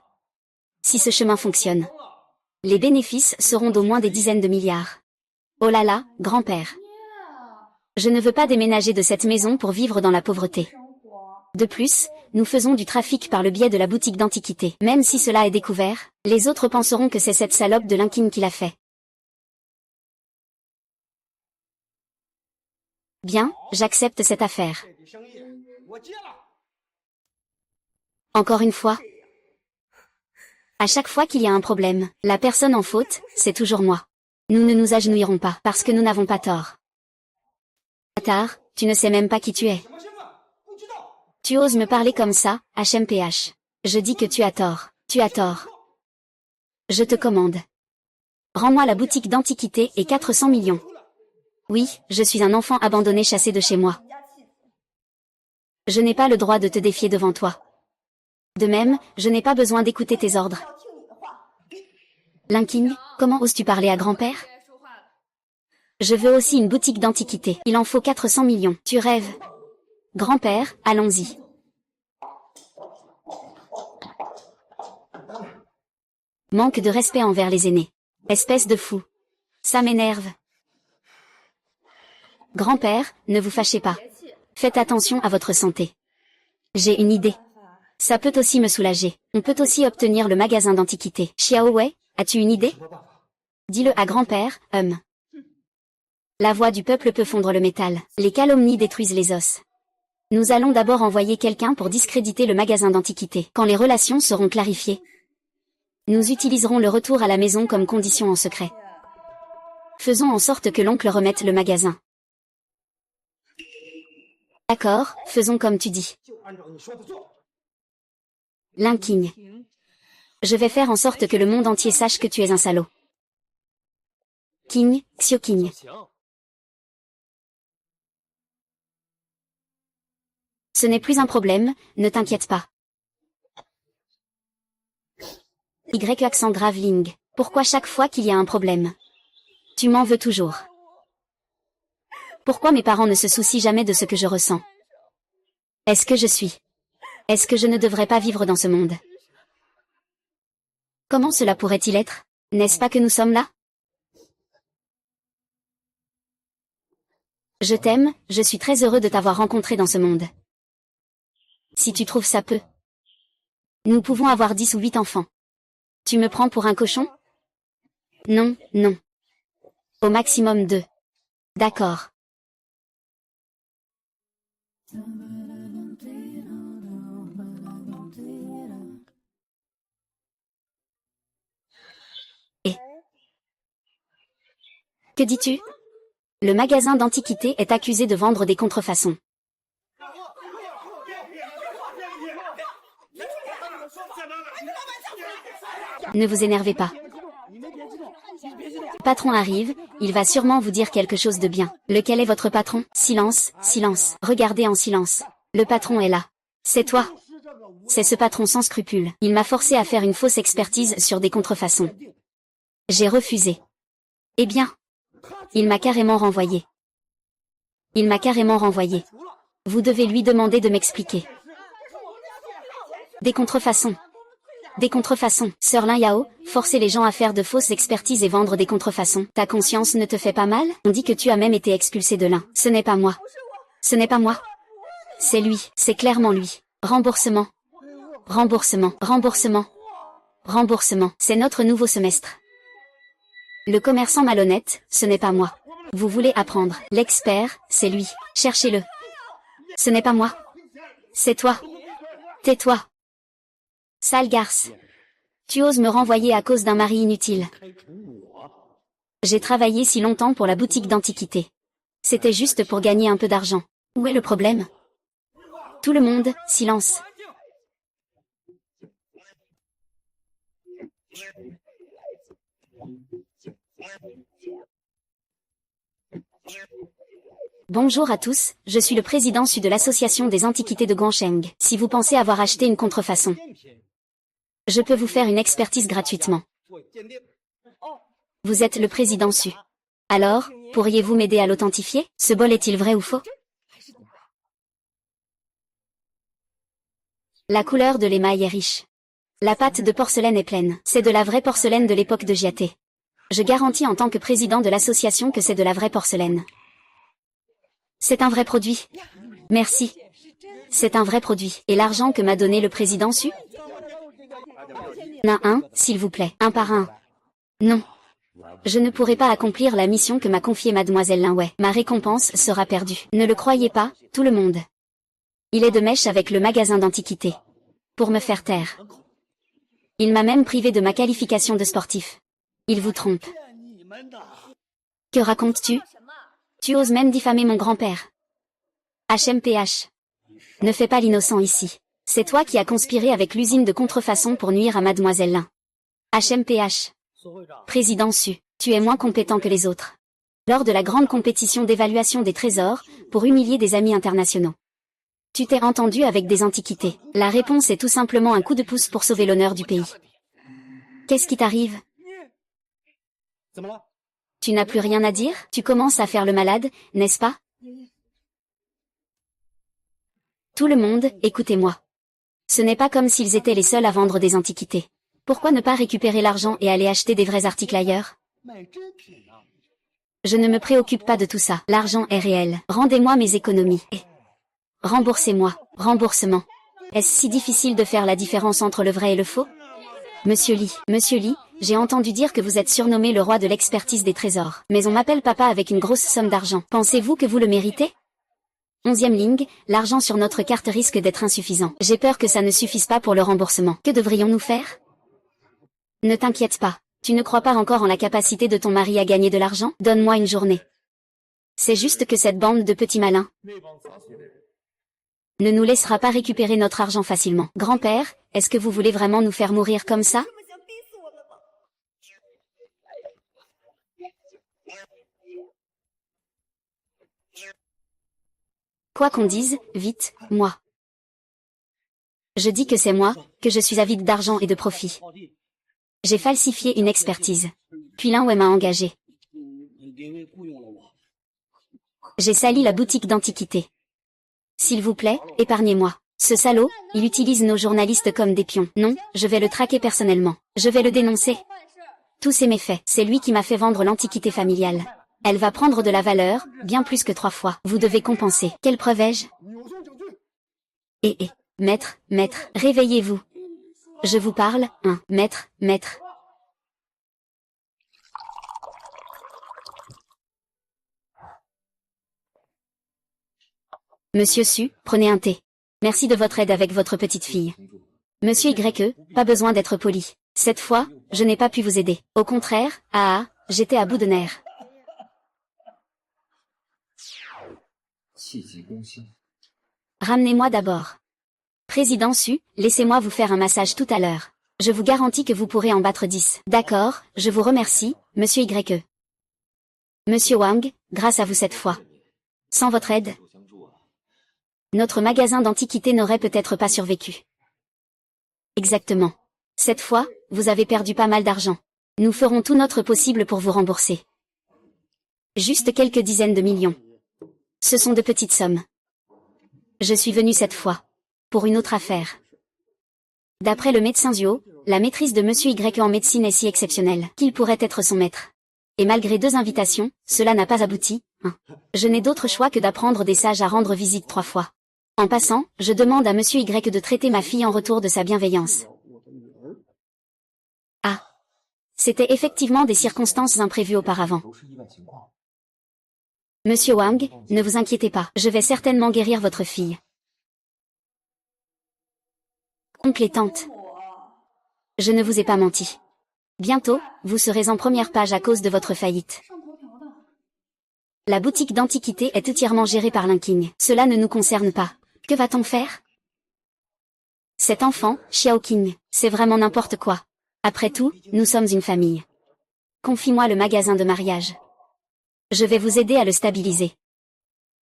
Si ce chemin fonctionne, les bénéfices seront d'au moins des dizaines de milliards. Oh là là, grand-père. Je ne veux pas déménager de cette maison pour vivre dans la pauvreté. De plus, nous faisons du trafic par le biais de la boutique d'antiquité. Même si cela est découvert, les autres penseront que c'est cette salope de Linkin qui l'a fait. Bien, j'accepte cette affaire. Encore une fois. À chaque fois qu'il y a un problème, la personne en faute, c'est toujours moi. Nous ne nous agenouillerons pas parce que nous n'avons pas tort. Bâtard, tu ne sais même pas qui tu es. Tu oses me parler comme ça, HMPH. Je dis que tu as tort. Tu as tort. Je te commande. Rends-moi la boutique d'antiquité et 400 millions. Oui, je suis un enfant abandonné chassé de chez moi. Je n'ai pas le droit de te défier devant toi. De même, je n'ai pas besoin d'écouter tes ordres. Linking, comment oses-tu parler à grand-père? Je veux aussi une boutique d'antiquité. Il en faut 400 millions. Tu rêves? Grand-père, allons-y. Manque de respect envers les aînés. Espèce de fou. Ça m'énerve. Grand-père, ne vous fâchez pas. Faites attention à votre santé. J'ai une idée. Ça peut aussi me soulager. On peut aussi obtenir le magasin d'antiquité. Xiao Wei, as-tu une idée? Dis-le à grand-père, La voix du peuple peut fondre le métal. Les calomnies détruisent les os. Nous allons d'abord envoyer quelqu'un pour discréditer le magasin d'antiquité. Quand les relations seront clarifiées, nous utiliserons le retour à la maison comme condition en secret. Faisons en sorte que l'oncle remette le magasin. D'accord, faisons comme tu dis. Linking. Je vais faire en sorte que le monde entier sache que tu es un salaud. King, Xiao King. Ce n'est plus un problème, ne t'inquiète pas. Y accent grave Ling. Pourquoi chaque fois qu'il y a un problème, tu m'en veux toujours? Pourquoi mes parents ne se soucient jamais de ce que je ressens? Est-ce que je suis? Est-ce que je ne devrais pas vivre dans ce monde? Comment cela pourrait-il être? N'est-ce pas que nous sommes là? Je t'aime, je suis très heureux de t'avoir rencontré dans ce monde. Si tu trouves ça peu, nous pouvons avoir 10 ou 8 enfants. Tu me prends pour un cochon? Non, non. Au maximum 2. D'accord. Et que dis-tu? Le magasin d'antiquité est accusé de vendre des contrefaçons. Ne vous énervez pas. Le patron arrive, il va sûrement vous dire quelque chose de bien. Lequel est votre patron? Silence, silence. Regardez en silence. Le patron est là. C'est toi. C'est ce patron sans scrupules. Il m'a forcé à faire une fausse expertise sur des contrefaçons. J'ai refusé. Eh bien, il m'a carrément renvoyé. Il m'a carrément renvoyé. Vous devez lui demander de m'expliquer. Des contrefaçons. Des contrefaçons. Sir Lin Yao, forcer les gens à faire de fausses expertises et vendre des contrefaçons. Ta conscience ne te fait pas mal? On dit que tu as même été expulsé de l'Ain. Ce n'est pas moi. Ce n'est pas moi. C'est lui. C'est clairement lui. Remboursement. Remboursement. Remboursement. Remboursement. C'est notre nouveau semestre. Le commerçant malhonnête, ce n'est pas moi. Vous voulez apprendre. L'expert, c'est lui. Cherchez-le. Ce n'est pas moi. C'est toi. Tais-toi. Sale garce. Tu oses me renvoyer à cause d'un mari inutile. J'ai travaillé si longtemps pour la boutique d'antiquité. C'était juste pour gagner un peu d'argent. Où est le problème? Tout le monde, silence. Bonjour à tous, je suis le président de l'association des antiquités de Guangsheng. Si vous pensez avoir acheté une contrefaçon, je peux vous faire une expertise gratuitement. Vous êtes le président Su. Alors, pourriez-vous m'aider à l'authentifier? Ce bol est-il vrai ou faux? La couleur de l'émail est riche. La pâte de porcelaine est pleine. C'est de la vraie porcelaine de l'époque de Jiaté. Je garantis en tant que président de l'association que c'est de la vraie porcelaine. C'est un vrai produit. Merci. C'est un vrai produit. Et l'argent que m'a donné le président Su? Un, s'il vous plaît. Un par un. Non. Je ne pourrai pas accomplir la mission que m'a confiée mademoiselle Linway. Ma récompense sera perdue. Ne le croyez pas, tout le monde. Il est de mèche avec le magasin d'antiquités. Pour me faire taire. Il m'a même privé de ma qualification de sportif. Il vous trompe. Que racontes-tu? Tu oses même diffamer mon grand-père. HMPH. Ne fais pas l'innocent ici. C'est toi qui as conspiré avec l'usine de contrefaçon pour nuire à mademoiselle Lin. HMPH. Président Su, tu es moins compétent que les autres. Lors de la grande compétition d'évaluation des trésors, pour humilier des amis internationaux. Tu t'es entendu avec des antiquités. La réponse est tout simplement un coup de pouce pour sauver l'honneur du pays. Qu'est-ce qui t'arrive? Tu n'as plus rien à dire? Tu commences à faire le malade, n'est-ce pas? Tout le monde, écoutez-moi. Ce n'est pas comme s'ils étaient les seuls à vendre des antiquités. Pourquoi ne pas récupérer l'argent et aller acheter des vrais articles ailleurs? Je ne me préoccupe pas de tout ça. L'argent est réel. Rendez-moi mes économies. Et remboursez-moi. Remboursement. Est-ce si difficile de faire la différence entre le vrai et le faux? Monsieur Lee, j'ai entendu dire que vous êtes surnommé le roi de l'expertise des trésors. Mais on m'appelle papa avec une grosse somme d'argent. Pensez-vous que vous le méritez? 11e ligne, l'argent sur notre carte risque d'être insuffisant. J'ai peur que ça ne suffise pas pour le remboursement. Que devrions-nous faire? Ne t'inquiète pas. Tu ne crois pas encore en la capacité de ton mari à gagner de l'argent? Donne-moi une journée. C'est juste que cette bande de petits malins ne nous laissera pas récupérer notre argent facilement. Grand-père, est-ce que vous voulez vraiment nous faire mourir comme ça? Quoi qu'on dise, vite, moi. Je dis que c'est moi, que je suis avide d'argent et de profit. J'ai falsifié une expertise. Puis Linway m'a engagé. J'ai sali la boutique d'antiquités. S'il vous plaît, épargnez-moi. Ce salaud, il utilise nos journalistes comme des pions. Non, je vais le traquer personnellement. Je vais le dénoncer. Tous ces méfaits, c'est lui qui m'a fait vendre l'antiquité familiale. Elle va prendre de la valeur, bien plus que 3 fois. Vous devez compenser. Quelle preuve ai-je? Maître, réveillez-vous. Je vous parle, maître. Monsieur Su, prenez un thé. Merci de votre aide avec votre petite fille. Monsieur YE, pas besoin d'être poli. Cette fois, je n'ai pas pu vous aider. Au contraire, j'étais à bout de nerfs. Ramenez-moi d'abord. Président Su, laissez-moi vous faire un massage tout à l'heure. Je vous garantis que vous pourrez en battre 10. D'accord, je vous remercie, monsieur YE. Monsieur Wang, grâce à vous cette fois. Sans votre aide, notre magasin d'antiquités n'aurait peut-être pas survécu. Exactement. Cette fois, vous avez perdu pas mal d'argent. Nous ferons tout notre possible pour vous rembourser. Juste quelques dizaines de millions. Ce sont de petites sommes. Je suis venu cette fois. Pour une autre affaire. D'après le médecin Zhuo, la maîtrise de monsieur Y en médecine est si exceptionnelle qu'il pourrait être son maître. Et malgré 2 invitations, cela n'a pas abouti. Je n'ai d'autre choix que d'apprendre des sages à rendre visite 3 fois. En passant, je demande à monsieur Y de traiter ma fille en retour de sa bienveillance. C'était effectivement des circonstances imprévues auparavant. Monsieur Wang, ne vous inquiétez pas, je vais certainement guérir votre fille. Oncle et tante. Je ne vous ai pas menti. Bientôt, vous serez en première page à cause de votre faillite. La boutique d'antiquités est entièrement gérée par Linking. Cela ne nous concerne pas. Que va-t-on faire? Cet enfant, Xiaoqing, c'est vraiment n'importe quoi. Après tout, nous sommes une famille. Confie-moi le magasin de mariage. Je vais vous aider à le stabiliser.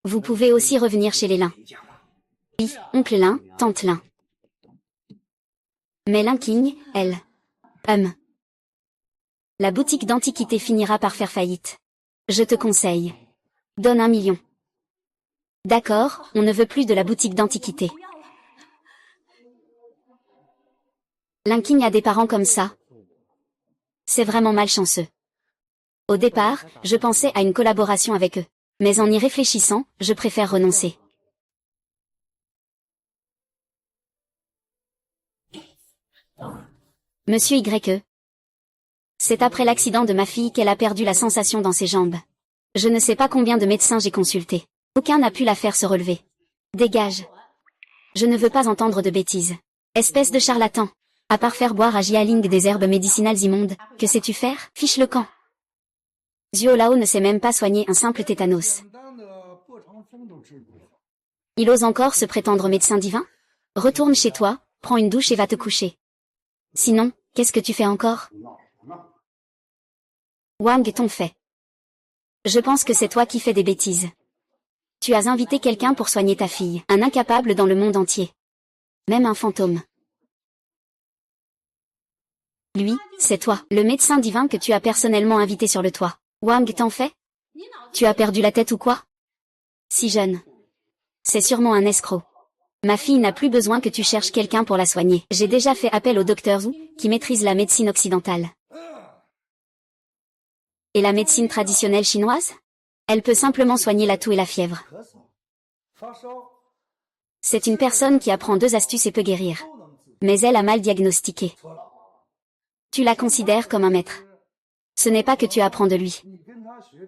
Vous pouvez aussi revenir chez les Lin. Oui, oncle Lin, tante Lin. Mais Linking, elle. La boutique d'antiquité finira par faire faillite. Je te conseille. Donne 1 million. D'accord, on ne veut plus de la boutique d'antiquité. Linking a des parents comme ça. C'est vraiment malchanceux. Au départ, je pensais à une collaboration avec eux. Mais en y réfléchissant, je préfère renoncer. Monsieur YE. C'est après l'accident de ma fille qu'elle a perdu la sensation dans ses jambes. Je ne sais pas combien de médecins j'ai consulté. Aucun n'a pu la faire se relever. Dégage. Je ne veux pas entendre de bêtises. Espèce de charlatan. À part faire boire à Jialing des herbes médicinales immondes, que sais-tu faire? Fiche le camp. Zhuo Lao ne sait même pas soigner un simple tétanos. Il ose encore se prétendre médecin divin? Retourne chez toi, prends une douche et va te coucher. Sinon, qu'est-ce que tu fais encore? Wang t'ont fait. Je pense que c'est toi qui fais des bêtises. Tu as invité quelqu'un pour soigner ta fille, un incapable dans le monde entier. Même un fantôme. Lui, c'est toi, le médecin divin que tu as personnellement invité sur le toit. Wang t'en fait? Tu as perdu la tête ou quoi? Si jeune. C'est sûrement un escroc. Ma fille n'a plus besoin que tu cherches quelqu'un pour la soigner. J'ai déjà fait appel au docteur Zhu, qui maîtrise la médecine occidentale. Et la médecine traditionnelle chinoise? Elle peut simplement soigner la toux et la fièvre. C'est une personne qui apprend 2 astuces et peut guérir. Mais elle a mal diagnostiqué. Tu la considères comme un maître. Ce n'est pas que tu apprends de lui.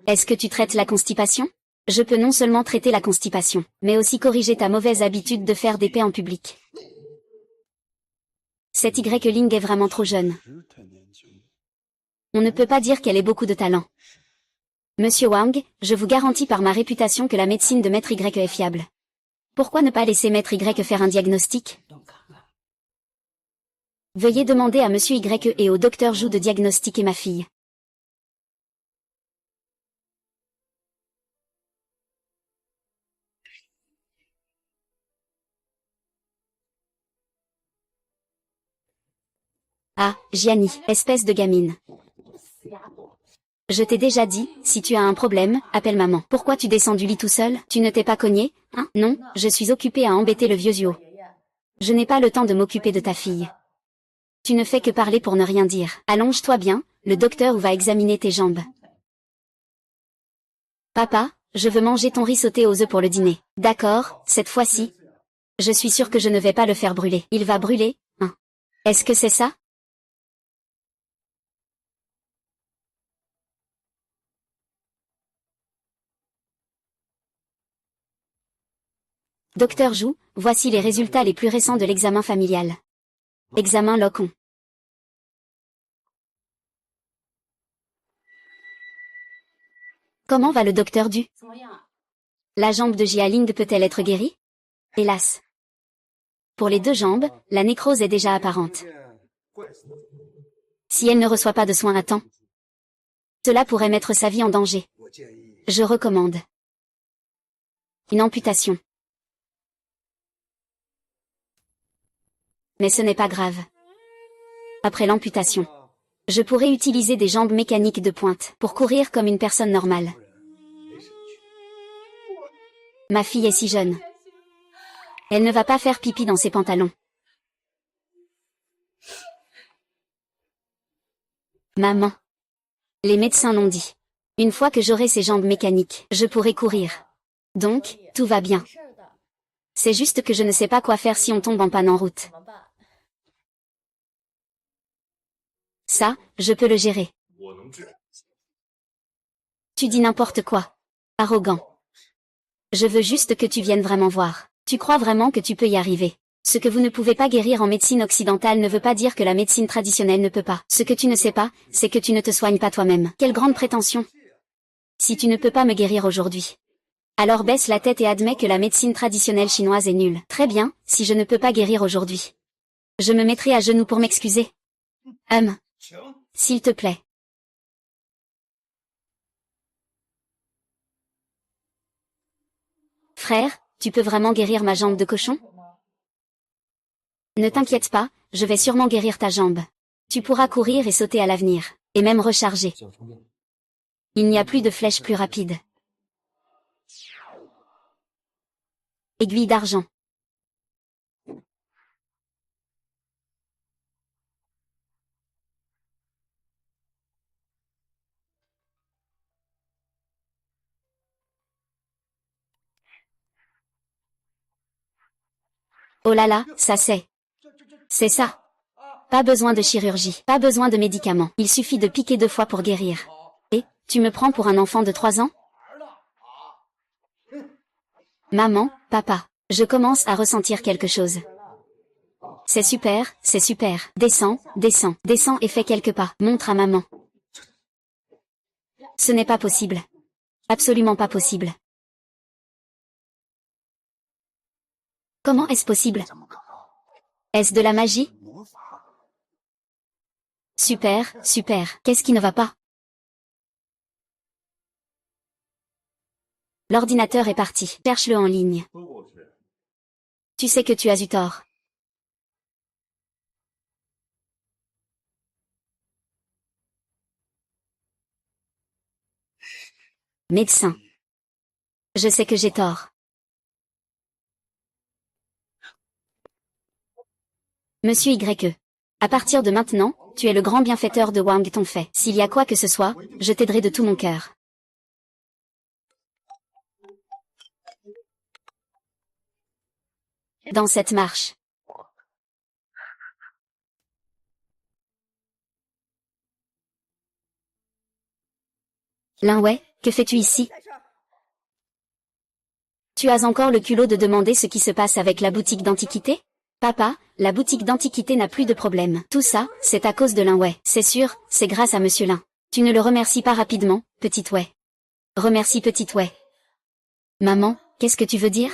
Est-ce que tu traites la constipation? Je peux non seulement traiter la constipation, mais aussi corriger ta mauvaise habitude de faire des paix en public. Cette Y-Ling est vraiment trop jeune. On ne peut pas dire qu'elle ait beaucoup de talent. Monsieur Wang, je vous garantis par ma réputation que la médecine de Maître Y est fiable. Pourquoi ne pas laisser Maître Y faire un diagnostic? Veuillez demander à Monsieur Y et au docteur Zhu de diagnostiquer ma fille. Ah, Gianni, espèce de gamine. Je t'ai déjà dit, si tu as un problème, appelle maman. Pourquoi tu descends du lit tout seul? Tu ne t'es pas cogné, hein? Non, je suis occupée à embêter le vieux Zhuo. Je n'ai pas le temps de m'occuper de ta fille. Tu ne fais que parler pour ne rien dire. Allonge-toi bien, le docteur va examiner tes jambes. Papa, je veux manger ton riz sauté aux œufs pour le dîner. D'accord, cette fois-ci. Je suis sûre que je ne vais pas le faire brûler. Il va brûler, hein? Est-ce que c'est ça? Docteur Zhu, voici les résultats les plus récents de l'examen familial. Examen Locon. Comment va le docteur Du? La jambe de Jialing peut-elle être guérie? Hélas. Pour les 2 jambes, la nécrose est déjà apparente. Si elle ne reçoit pas de soins à temps, cela pourrait mettre sa vie en danger. Je recommande une amputation. Mais ce n'est pas grave. Après l'amputation, je pourrais utiliser des jambes mécaniques de pointe pour courir comme une personne normale. Ma fille est si jeune. Elle ne va pas faire pipi dans ses pantalons. Maman. Les médecins l'ont dit. Une fois que j'aurai ces jambes mécaniques, je pourrai courir. Donc, tout va bien. C'est juste que je ne sais pas quoi faire si on tombe en panne en route. Ça, je peux le gérer. Tu dis n'importe quoi. Arrogant. Je veux juste que tu viennes vraiment voir. Tu crois vraiment que tu peux y arriver? Ce que vous ne pouvez pas guérir en médecine occidentale ne veut pas dire que la médecine traditionnelle ne peut pas. Ce que tu ne sais pas, c'est que tu ne te soignes pas toi-même. Quelle grande prétention! Si tu ne peux pas me guérir aujourd'hui, Alors baisse la tête et admets que la médecine traditionnelle chinoise est nulle. Très bien, si je ne peux pas guérir aujourd'hui. Je me mettrai à genoux pour m'excuser. S'il te plaît. Frère, tu peux vraiment guérir ma jambe de cochon? Ne t'inquiète pas, je vais sûrement guérir ta jambe. Tu pourras courir et sauter à l'avenir, et même recharger. Il n'y a plus de flèches plus rapides. Aiguille d'argent. Oh là là, ça c'est. C'est ça. Pas besoin de chirurgie, pas besoin de médicaments. Il suffit de piquer 2 fois pour guérir. Et, tu me prends pour un enfant de 3 ans? Maman, papa, je commence à ressentir quelque chose. C'est super, c'est super. Descends, descends, descends et fais quelques pas. Montre à maman. Ce n'est pas possible. Absolument pas possible. Comment est-ce possible? Est-ce de la magie? Super, super. Qu'est-ce qui ne va pas? L'ordinateur est parti. Cherche-le en ligne. Tu sais que tu as eu tort. Médecin. Je sais que j'ai tort. Monsieur YE. À partir de maintenant, tu es le grand bienfaiteur de Wang Tongfei. S'il y a quoi que ce soit, je t'aiderai de tout mon cœur. Dans cette marche. Lin Wei, que fais-tu ici? Tu as encore le culot de demander ce qui se passe avec la boutique d'antiquité? Papa, la boutique d'antiquité n'a plus de problème. Tout ça, c'est à cause de Lin Wei. C'est sûr, c'est grâce à Monsieur Lin. Tu ne le remercies pas rapidement, petite Wei. Remercie petite Wei. Maman, qu'est-ce que tu veux dire?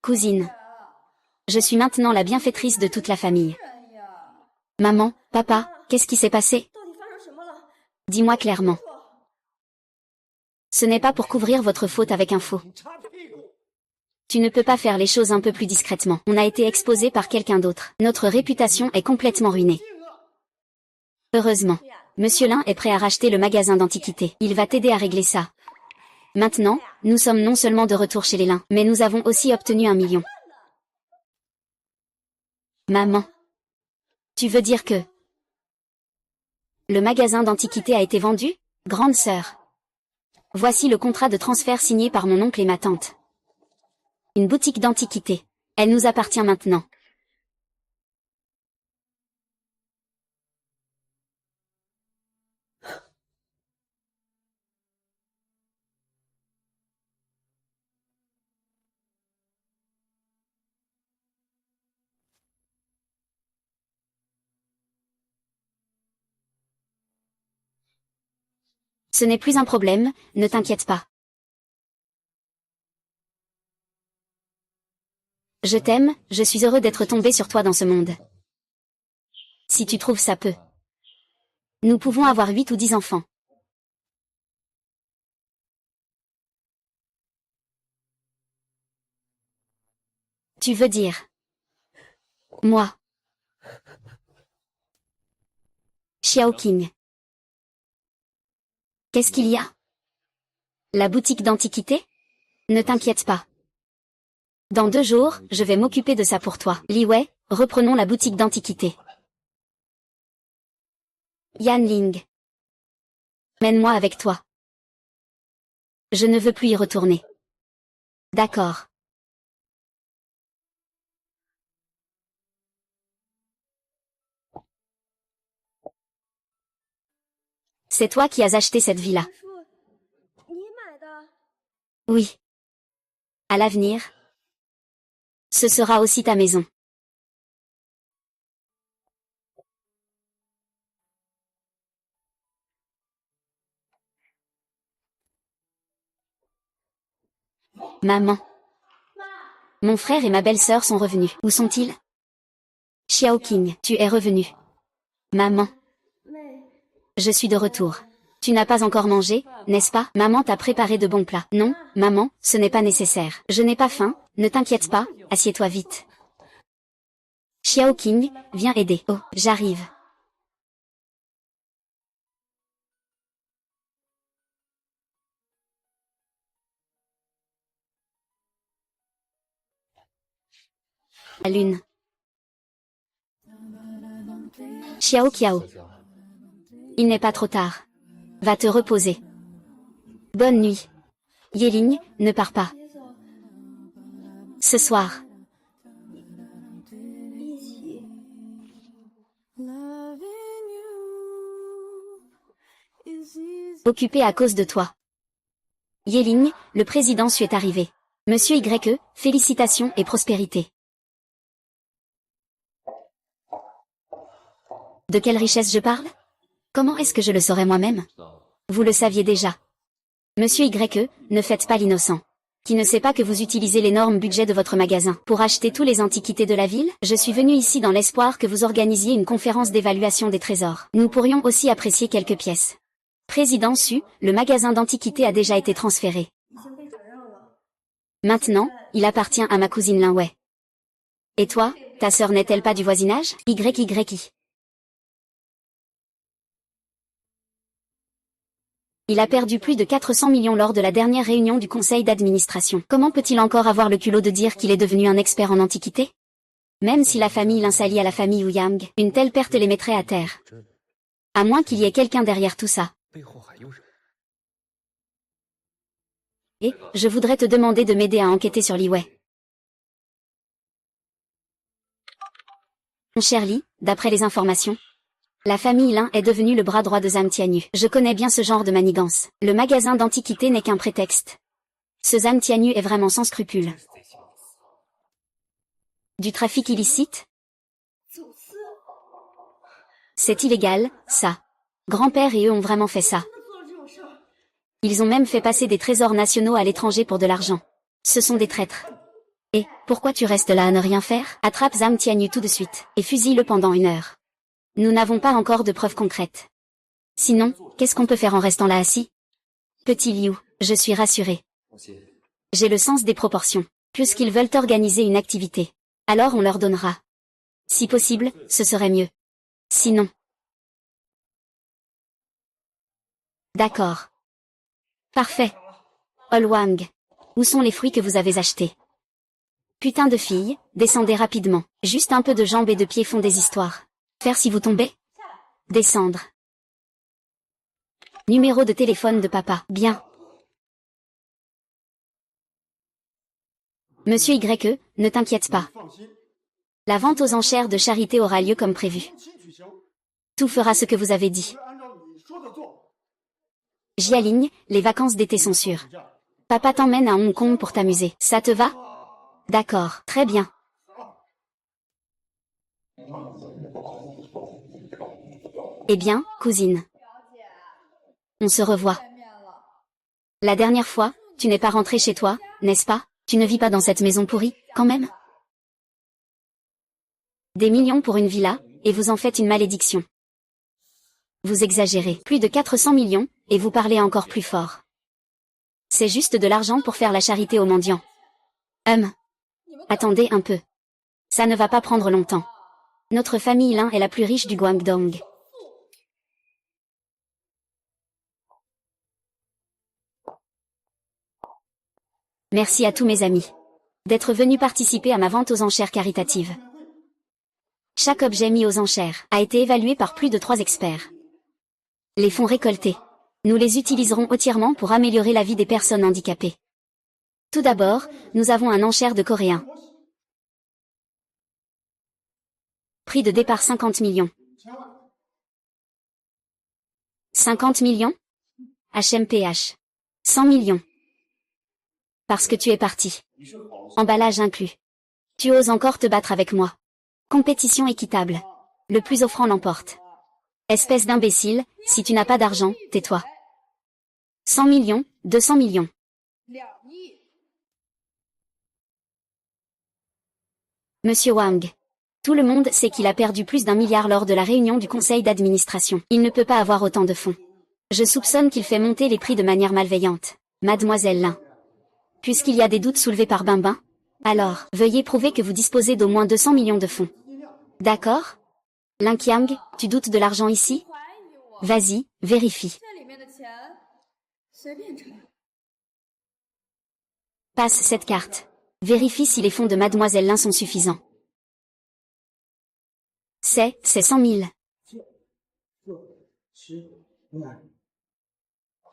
Cousine. Je suis maintenant la bienfaitrice de toute la famille. Maman, papa, qu'est-ce qui s'est passé? Dis-moi clairement. Ce n'est pas pour couvrir votre faute avec un faux. Tu ne peux pas faire les choses un peu plus discrètement. On a été exposé par quelqu'un d'autre. Notre réputation est complètement ruinée. Heureusement. Monsieur Lin est prêt à racheter le magasin d'antiquités. Il va t'aider à régler ça. Maintenant, nous sommes non seulement de retour chez les Lin, mais nous avons aussi obtenu 1 million. Maman. Tu veux dire que le magasin d'antiquités a été vendu? Grande sœur. Voici le contrat de transfert signé par mon oncle et ma tante. Une boutique d'antiquités. Elle nous appartient maintenant. Ce n'est plus un problème, ne t'inquiète pas. Je t'aime, je suis heureux d'être tombé sur toi dans ce monde. Si tu trouves ça peu. Nous pouvons avoir 8 ou 10 enfants. Tu veux dire moi. Xiao King. Qu'est-ce qu'il y a? La boutique d'antiquité? Ne t'inquiète pas. Dans 2 jours, je vais m'occuper de ça pour toi. Li Wei, reprenons la boutique d'antiquité. Yan Ling. Mène-moi avec toi. Je ne veux plus y retourner. D'accord. C'est toi qui as acheté cette villa. Oui. À l'avenir, ce sera aussi ta maison. Maman. Mon frère et ma belle-sœur sont revenus. Où sont-ils? Xiaoqing, tu es revenu. Maman. Je suis de retour. Tu n'as pas encore mangé, n'est-ce pas? Maman t'a préparé de bons plats. Non, maman, ce n'est pas nécessaire. Je n'ai pas faim, ne t'inquiète pas, assieds-toi vite. Xiaoqing, viens aider. Oh, j'arrive. La lune. Xiao Qiao. Il n'est pas trop tard. Va te reposer. Bonne nuit. Yeling, ne pars pas. Ce soir. Occupé à cause de toi. Yeling, le président Xu est arrivé. Monsieur YE, félicitations et prospérité. De quelle richesse je parle? Comment est-ce que je le saurais moi-même? Vous le saviez déjà. Monsieur YE, ne faites pas l'innocent. Qui ne sait pas que vous utilisez l'énorme budget de votre magasin pour acheter tous les antiquités de la ville? Je suis venu ici dans l'espoir que vous organisiez une conférence d'évaluation des trésors. Nous pourrions aussi apprécier quelques pièces. Président Xu, le magasin d'antiquités a déjà été transféré. Maintenant, il appartient à ma cousine Lin Wei. Et toi, ta sœur n'est-elle pas du voisinage? YYI. Il a perdu plus de 400 millions lors de la dernière réunion du conseil d'administration. Comment peut-il encore avoir le culot de dire qu'il est devenu un expert en antiquité? Même si la famille Lin s'allie à la famille Ouyang, une telle perte les mettrait à terre. À moins qu'il y ait quelqu'un derrière tout ça. Et, je voudrais te demander de m'aider à enquêter sur Li Wei. Mon cher Li, d'après les informations, la famille Lin est devenue le bras droit de Zhang Tianyu. Je connais bien ce genre de manigance. Le magasin d'antiquités n'est qu'un prétexte. Ce Zhang Tianyu est vraiment sans scrupules. Du trafic illicite? C'est illégal, ça. Grand-père et eux ont vraiment fait ça. Ils ont même fait passer des trésors nationaux à l'étranger pour de l'argent. Ce sont des traîtres. Et, pourquoi tu restes là à ne rien faire? Attrape Zhang Tianyu tout de suite, et fusille-le pendant 1 heure. Nous n'avons pas encore de preuves concrètes. Sinon, qu'est-ce qu'on peut faire en restant là assis? Petit Liu, je suis rassuré. J'ai le sens des proportions. Puisqu'ils veulent organiser une activité, alors on leur donnera. Si possible, ce serait mieux. Sinon. D'accord. Parfait. Olwang. Où sont les fruits que vous avez achetés? Putain de fille, descendez rapidement. Juste un peu de jambes et de pieds font des histoires. Faire si vous tombez? Descendre. Numéro de téléphone de papa. Bien. Monsieur YE, ne t'inquiète pas. La vente aux enchères de charité aura lieu comme prévu. Tout fera ce que vous avez dit. Jialing, les vacances d'été sont sûres. Papa t'emmène à Hong Kong pour t'amuser. Ça te va? D'accord, très bien. Eh bien, cousine. On se revoit. La dernière fois, tu n'es pas rentrée chez toi, n'est-ce pas? Tu ne vis pas dans cette maison pourrie, quand même? Des millions pour une villa, et vous en faites une malédiction. Vous exagérez. Plus de 400 millions, et vous parlez encore plus fort. C'est juste de l'argent pour faire la charité aux mendiants. Attendez un peu. Ça ne va pas prendre longtemps. Notre famille Lin est la plus riche du Guangdong. Merci à tous mes amis d'être venus participer à ma vente aux enchères caritatives. Chaque objet mis aux enchères a été évalué par plus de 3 experts. Les fonds récoltés, nous les utiliserons entièrement pour améliorer la vie des personnes handicapées. Tout d'abord, nous avons un enchère de coréen. Prix de départ 50 millions. 50 millions? HMPH. 100 millions. Parce que tu es parti. Emballage inclus. Tu oses encore te battre avec moi. Compétition équitable. Le plus offrant l'emporte. Espèce d'imbécile, si tu n'as pas d'argent, tais-toi. 100 millions, 200 millions. Monsieur Wang. Tout le monde sait qu'il a perdu plus d'1 milliard lors de la réunion du conseil d'administration. Il ne peut pas avoir autant de fonds. Je soupçonne qu'il fait monter les prix de manière malveillante. Mademoiselle Lin. Puisqu'il y a des doutes soulevés par Bimbin, alors, veuillez prouver que vous disposez d'au moins 200 millions de fonds. D'accord? Lin Qiang, tu doutes de l'argent ici? Vas-y, vérifie. Passe cette carte. Vérifie si les fonds de Mademoiselle Lin sont suffisants. C'est 100 000.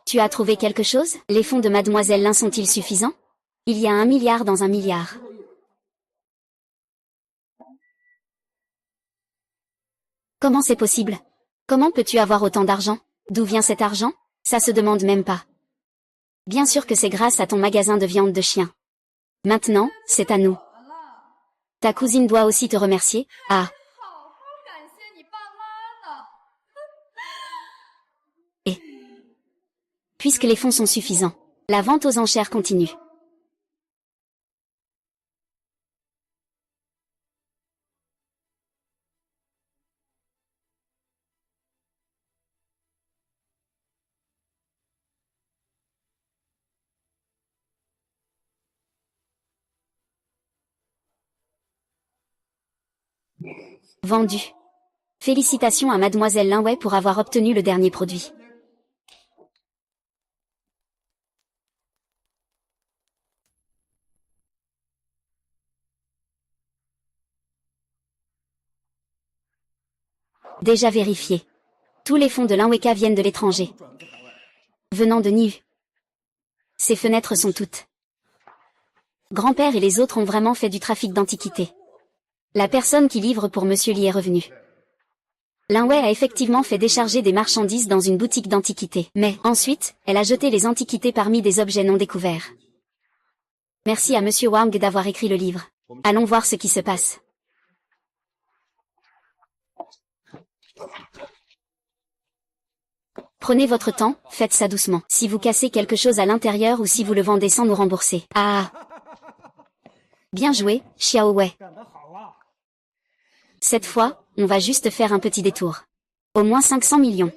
Tu as trouvé quelque chose? Les fonds de Mademoiselle Lin sont-ils suffisants? Il y a 1 milliard dans 1 milliard. Comment c'est possible? Comment peux-tu avoir autant d'argent? D'où vient cet argent? Ça se demande même pas. Bien sûr que c'est grâce à ton magasin de viande de chien. Maintenant, c'est à nous. Ta cousine doit aussi te remercier. Ah. Et puisque les fonds sont suffisants, la vente aux enchères continue. Vendu. Félicitations à Mademoiselle Lin Wei pour avoir obtenu le dernier produit. Déjà vérifié. Tous les fonds de l'Inweka viennent de l'étranger. Venant de Niu. Ces fenêtres sont toutes. Grand-père et les autres ont vraiment fait du trafic d'antiquités. La personne qui livre pour Monsieur Li est revenue. Lin Wei a effectivement fait décharger des marchandises dans une boutique d'antiquités. Mais, ensuite, elle a jeté les antiquités parmi des objets non découverts. Merci à Monsieur Wang d'avoir écrit le livre. Allons voir ce qui se passe. Prenez votre temps, faites ça doucement. Si vous cassez quelque chose à l'intérieur ou si vous le vendez sans nous rembourser. Ah! Bien joué, Xiao Wei. Cette fois, on va juste faire un petit détour. Au moins 500 millions.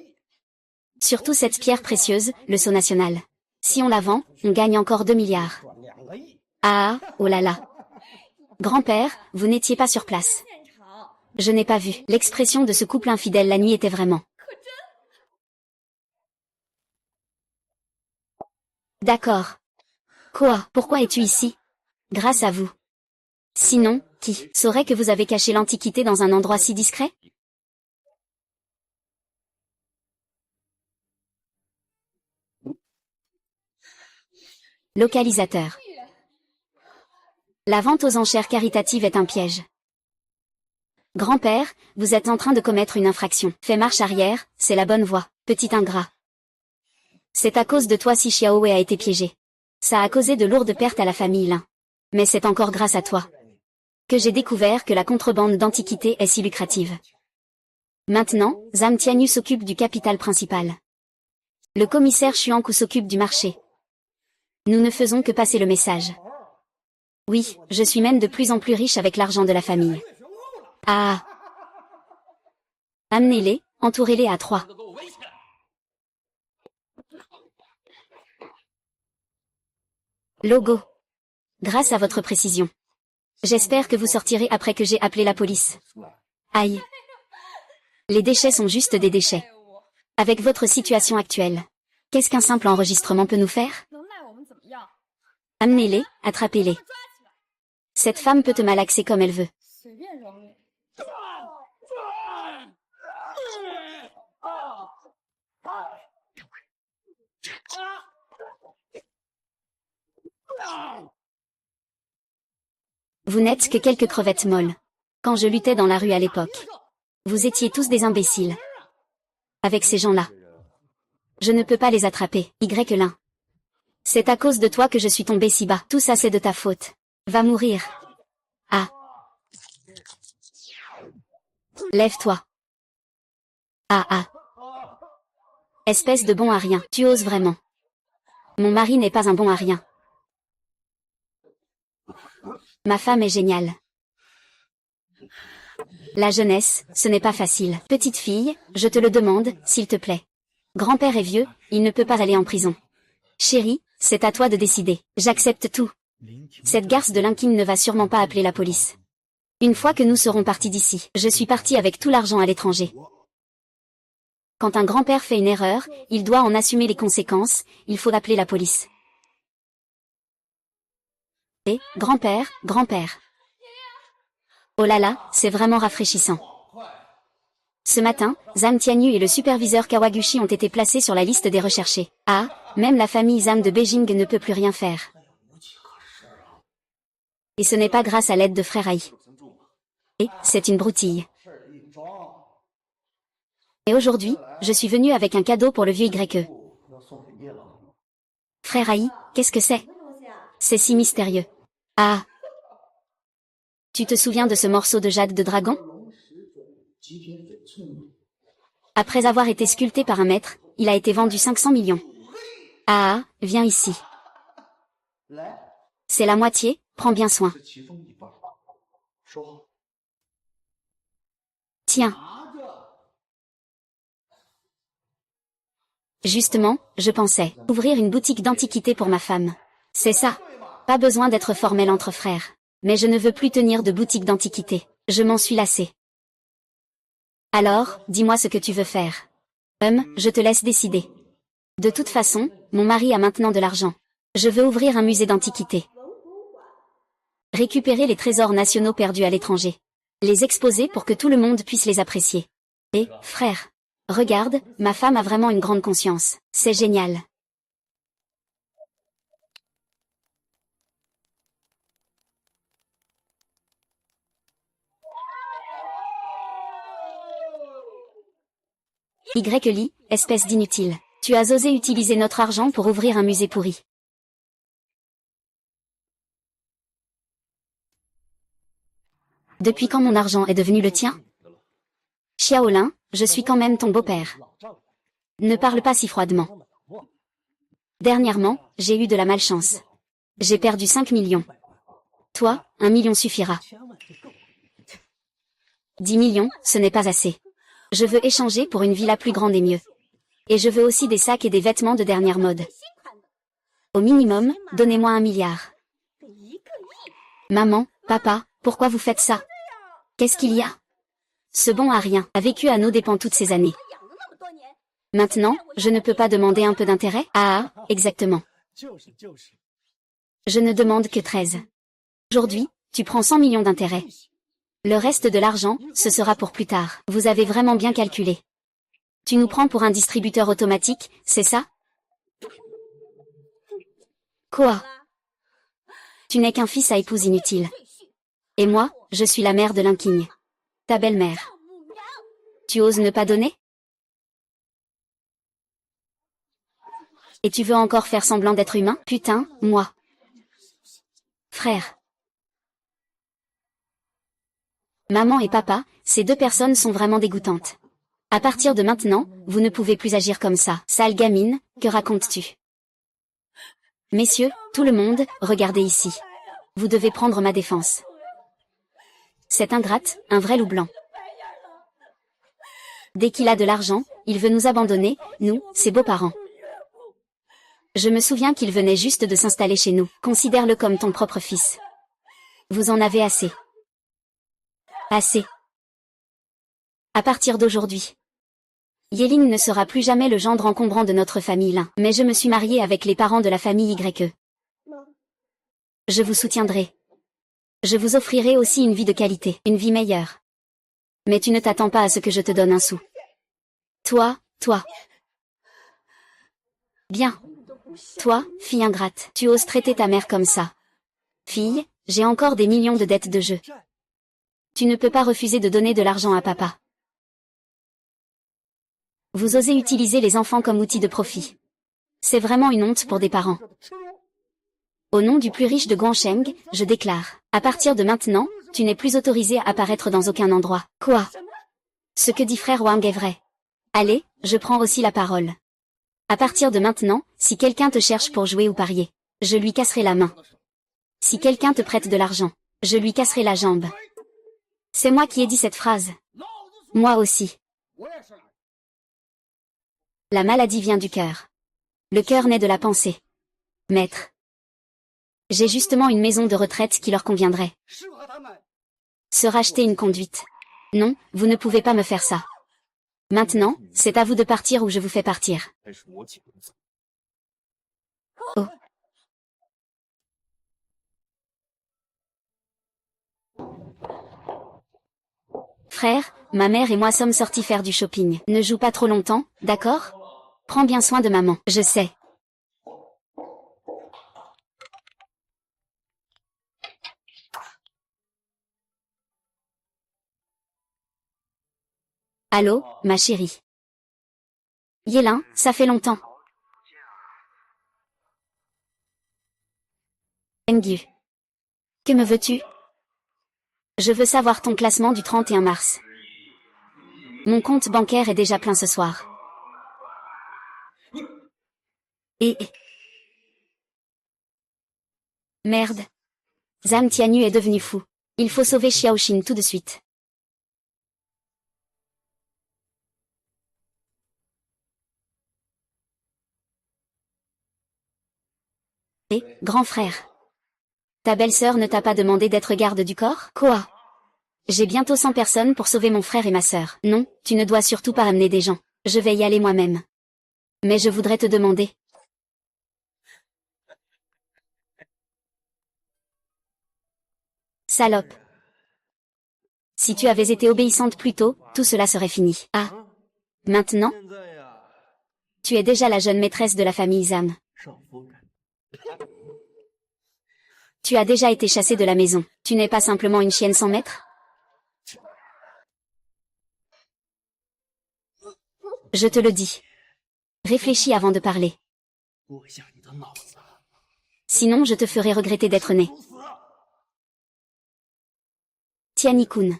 Surtout cette pierre précieuse, le sceau national. Si on la vend, on gagne encore 2 milliards. Ah, oh là là. Grand-père, vous n'étiez pas sur place. Je n'ai pas vu. L'expression de ce couple infidèle la nuit était vraiment. D'accord. Quoi? Pourquoi es-tu ici? Grâce à vous. Sinon, qui saurait que vous avez caché l'antiquité dans un endroit si discret? Localisateur. La vente aux enchères caritatives est un piège. Grand-père, vous êtes en train de commettre une infraction. Fais marche arrière, c'est la bonne voie, petit ingrat. C'est à cause de toi si Xiao Wei a été piégé. Ça a causé de lourdes pertes à la famille Lin. Mais c'est encore grâce à toi que j'ai découvert que la contrebande d'antiquités est si lucrative. Maintenant, Zhang Tianyu s'occupe du capital principal. Le commissaire Xuanku s'occupe du marché. Nous ne faisons que passer le message. Oui, je suis même de plus en plus riche avec l'argent de la famille. Ah! Amenez-les, entourez-les à 3. Logo. Grâce à votre précision. J'espère que vous sortirez après que j'ai appelé la police. Aïe. Les déchets sont juste des déchets. Avec votre situation actuelle, qu'est-ce qu'un simple enregistrement peut nous faire? Amenez-les, attrapez-les. Cette femme peut te malaxer comme elle veut. Vous n'êtes que quelques crevettes molles. Quand je luttais dans la rue à l'époque, vous étiez tous des imbéciles. Avec ces gens-là, je ne peux pas les attraper. Y-Lin. C'est à cause de toi que je suis tombé si bas. Tout ça c'est de ta faute. Va mourir. Ah. Lève-toi. Ah ah. Espèce de bon à rien. Tu oses vraiment. Mon mari n'est pas un bon à rien. Ma femme est géniale. La jeunesse, ce n'est pas facile. Petite fille, je te le demande, s'il te plaît. Grand-père est vieux, il ne peut pas aller en prison. Chérie, c'est à toi de décider. J'accepte tout. Cette garce de Linkin ne va sûrement pas appeler la police. Une fois que nous serons partis d'ici, je suis parti avec tout l'argent à l'étranger. Quand un grand-père fait une erreur, il doit en assumer les conséquences, il faut appeler la police. Et, grand-père, grand-père. Oh là là, c'est vraiment rafraîchissant. Ce matin, Zhang Tianyu et le superviseur Kawaguchi ont été placés sur la liste des recherchés. Ah, même la famille Zhang de Beijing ne peut plus rien faire. Et ce n'est pas grâce à l'aide de frère Ai. Et, c'est une broutille. Et aujourd'hui, je suis venu avec un cadeau pour le vieux YE. Frère Ai, qu'est-ce que c'est? C'est si mystérieux. Ah! Tu te souviens de ce morceau de jade de dragon? Après avoir été sculpté par un maître, il a été vendu 500 millions. Ah, viens ici. C'est la moitié, prends bien soin. Tiens. Justement, je pensais ouvrir une boutique d'antiquités pour ma femme. C'est ça. Pas besoin d'être formel entre frères. Mais je ne veux plus tenir de boutique d'antiquités. Je m'en suis lassé. Alors, dis-moi ce que tu veux faire. Je te laisse décider. De toute façon, mon mari a maintenant de l'argent. Je veux ouvrir un musée d'antiquités. Récupérer les trésors nationaux perdus à l'étranger. Les exposer pour que tout le monde puisse les apprécier. Et, frère, regarde, ma femme a vraiment une grande conscience. C'est génial. Y-Li, espèce d'inutile. Tu as osé utiliser notre argent pour ouvrir un musée pourri. Depuis quand mon argent est devenu le tien? Xiaolin, je suis quand même ton beau-père. Ne parle pas si froidement. Dernièrement, j'ai eu de la malchance. J'ai perdu 5 millions. Toi, 1 million suffira. 10 millions, ce n'est pas assez. Je veux échanger pour une villa plus grande et mieux. Et je veux aussi des sacs et des vêtements de dernière mode. Au minimum, donnez-moi 1 milliard. Maman, papa, pourquoi vous faites ça? Qu'est-ce qu'il y a? Ce bon à rien a vécu à nos dépens toutes ces années. Maintenant, je ne peux pas demander un peu d'intérêt? Ah, exactement. Je ne demande que 13. Aujourd'hui, tu prends 100 millions d'intérêt. Le reste de l'argent, ce sera pour plus tard. Vous avez vraiment bien calculé. Tu nous prends pour un distributeur automatique, c'est ça? Quoi? Tu n'es qu'un fils à épouse inutile. Et moi, je suis la mère de Linking. Ta belle-mère. Tu oses ne pas donner? Et tu veux encore faire semblant d'être humain? Putain, moi. Frère. Maman et papa, ces deux personnes sont vraiment dégoûtantes. À partir de maintenant, vous ne pouvez plus agir comme ça. Sale gamine, que racontes-tu? Messieurs, tout le monde, regardez ici. Vous devez prendre ma défense. Cette ingrate, un vrai loup blanc. Dès qu'il a de l'argent, il veut nous abandonner, nous, ses beaux-parents. Je me souviens qu'il venait juste de s'installer chez nous. Considère-le comme ton propre fils. Vous en avez assez. Assez. À partir d'aujourd'hui. Yéline ne sera plus jamais le gendre encombrant de notre famille Lin. Mais je me suis mariée avec les parents de la famille YE. Je vous soutiendrai. Je vous offrirai aussi une vie de qualité, une vie meilleure. Mais tu ne t'attends pas à ce que je te donne un sou. Toi. Bien. Toi, fille ingrate, tu oses traiter ta mère comme ça. Fille, j'ai encore des millions de dettes de jeu. Tu ne peux pas refuser de donner de l'argent à papa. Vous osez utiliser les enfants comme outil de profit. C'est vraiment une honte pour des parents. Au nom du plus riche de Guangsheng, je déclare, à partir de maintenant, tu n'es plus autorisé à apparaître dans aucun endroit. Quoi? Ce que dit frère Wang est vrai. Allez, je prends aussi la parole. À partir de maintenant, si quelqu'un te cherche pour jouer ou parier, je lui casserai la main. Si quelqu'un te prête de l'argent, je lui casserai la jambe. C'est moi qui ai dit cette phrase. Moi aussi. La maladie vient du cœur. Le cœur naît de la pensée. Maître. J'ai justement une maison de retraite qui leur conviendrait. Se racheter une conduite. Non, vous ne pouvez pas me faire ça. Maintenant, c'est à vous de partir ou je vous fais partir. Oh. Frère, ma mère et moi sommes sortis faire du shopping. Ne joue pas trop longtemps, d'accord? Prends bien soin de maman. Je sais. Allô, ma chérie. Yélin, ça fait longtemps. Engu. Que me veux-tu? Je veux savoir ton classement du 31 mars. Mon compte bancaire est déjà plein ce soir. Et... Merde. Zhang Tianyu est devenu fou. Il faut sauver Xiaoxin tout de suite. Et, grand frère. Ta belle-sœur ne t'a pas demandé d'être garde du corps? Quoi? J'ai bientôt 100 personnes pour sauver mon frère et ma sœur. Non, tu ne dois surtout pas amener des gens. Je vais y aller moi-même. Mais je voudrais te demander. Salope. Si tu avais été obéissante plus tôt, tout cela serait fini. Ah. Maintenant? Tu es déjà la jeune maîtresse de la famille Zhang. Tu as déjà été chassée de la maison. Tu n'es pas simplement une chienne sans maître? Je te le dis. Réfléchis avant de parler. Sinon je te ferai regretter d'être né. Tiani-kun.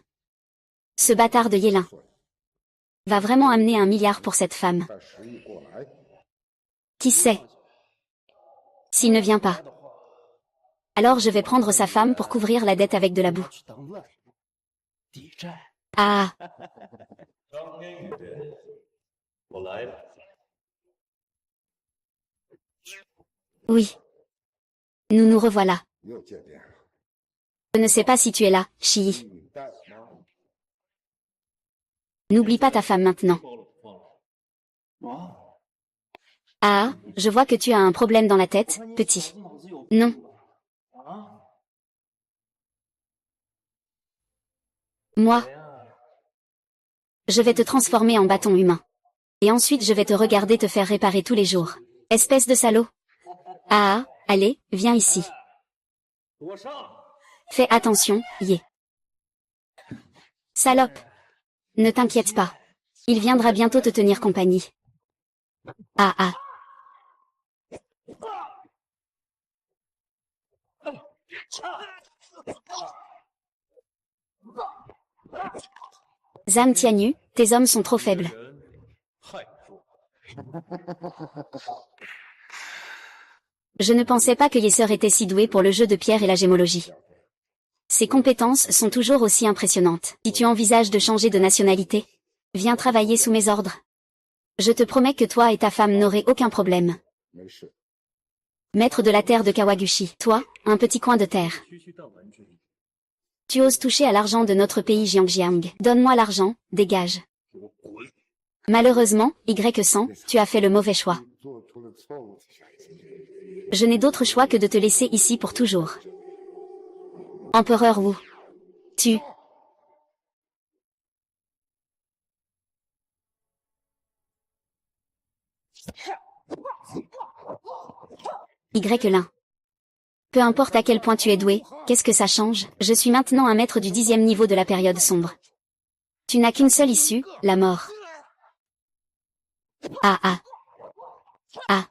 Ce bâtard de Yélin. Va vraiment amener 1 milliard pour cette femme. Qui sait? S'il ne vient pas. Alors je vais prendre sa femme pour couvrir la dette avec de la boue. Ah. Oui. Nous nous revoilà. Je ne sais pas si tu es là, Shi. N'oublie pas ta femme maintenant. Ah, je vois que tu as un problème dans la tête, petit. Non. Moi. Je vais te transformer en bâton humain. Et ensuite je vais te regarder te faire réparer tous les jours. Espèce de salaud. Ah, allez, viens ici. Fais attention, Yé. Salope. Ne t'inquiète pas. Il viendra bientôt te tenir compagnie. Ah ah. Zhang Tianyu, tes hommes sont trop faibles. Je ne pensais pas que Yeseur était si doué pour le jeu de pierre et la gémologie. Ses compétences sont toujours aussi impressionnantes. Si tu envisages de changer de nationalité, viens travailler sous mes ordres. Je te promets que toi et ta femme n'aurez aucun problème. Maître de la terre de Kawaguchi, toi, un petit coin de terre. Tu oses toucher à l'argent de notre pays Jiangjiang. Donne-moi l'argent, dégage. Malheureusement, Y100, tu as fait le mauvais choix. Je n'ai d'autre choix que de te laisser ici pour toujours. Empereur Wu. Tu. Y1. Peu importe à quel point tu es doué, qu'est-ce que ça change? Je suis maintenant un maître du 10e niveau de la période sombre. Tu n'as qu'une seule issue, la mort. Ah ah. Ah.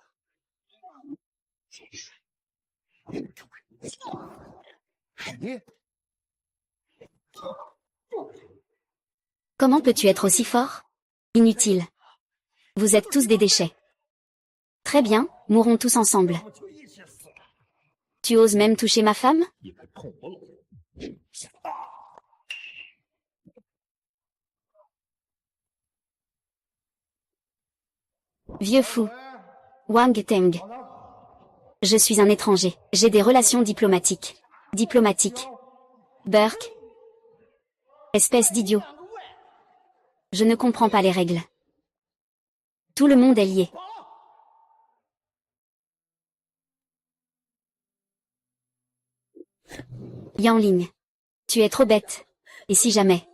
Comment peux-tu être aussi fort? Inutile. Vous êtes tous des déchets. Très bien, mourons tous ensemble. Tu oses même toucher ma femme? Vieux fou. Wang Teng. Je suis un étranger. J'ai des relations diplomatiques. Diplomatiques. Burke. Espèce d'idiot. Je ne comprends pas les règles. Tout le monde est lié. Yang. Tu es trop bête. Et si jamais?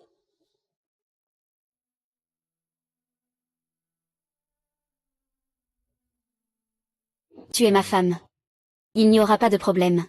Tu es ma femme. Il n'y aura pas de problème.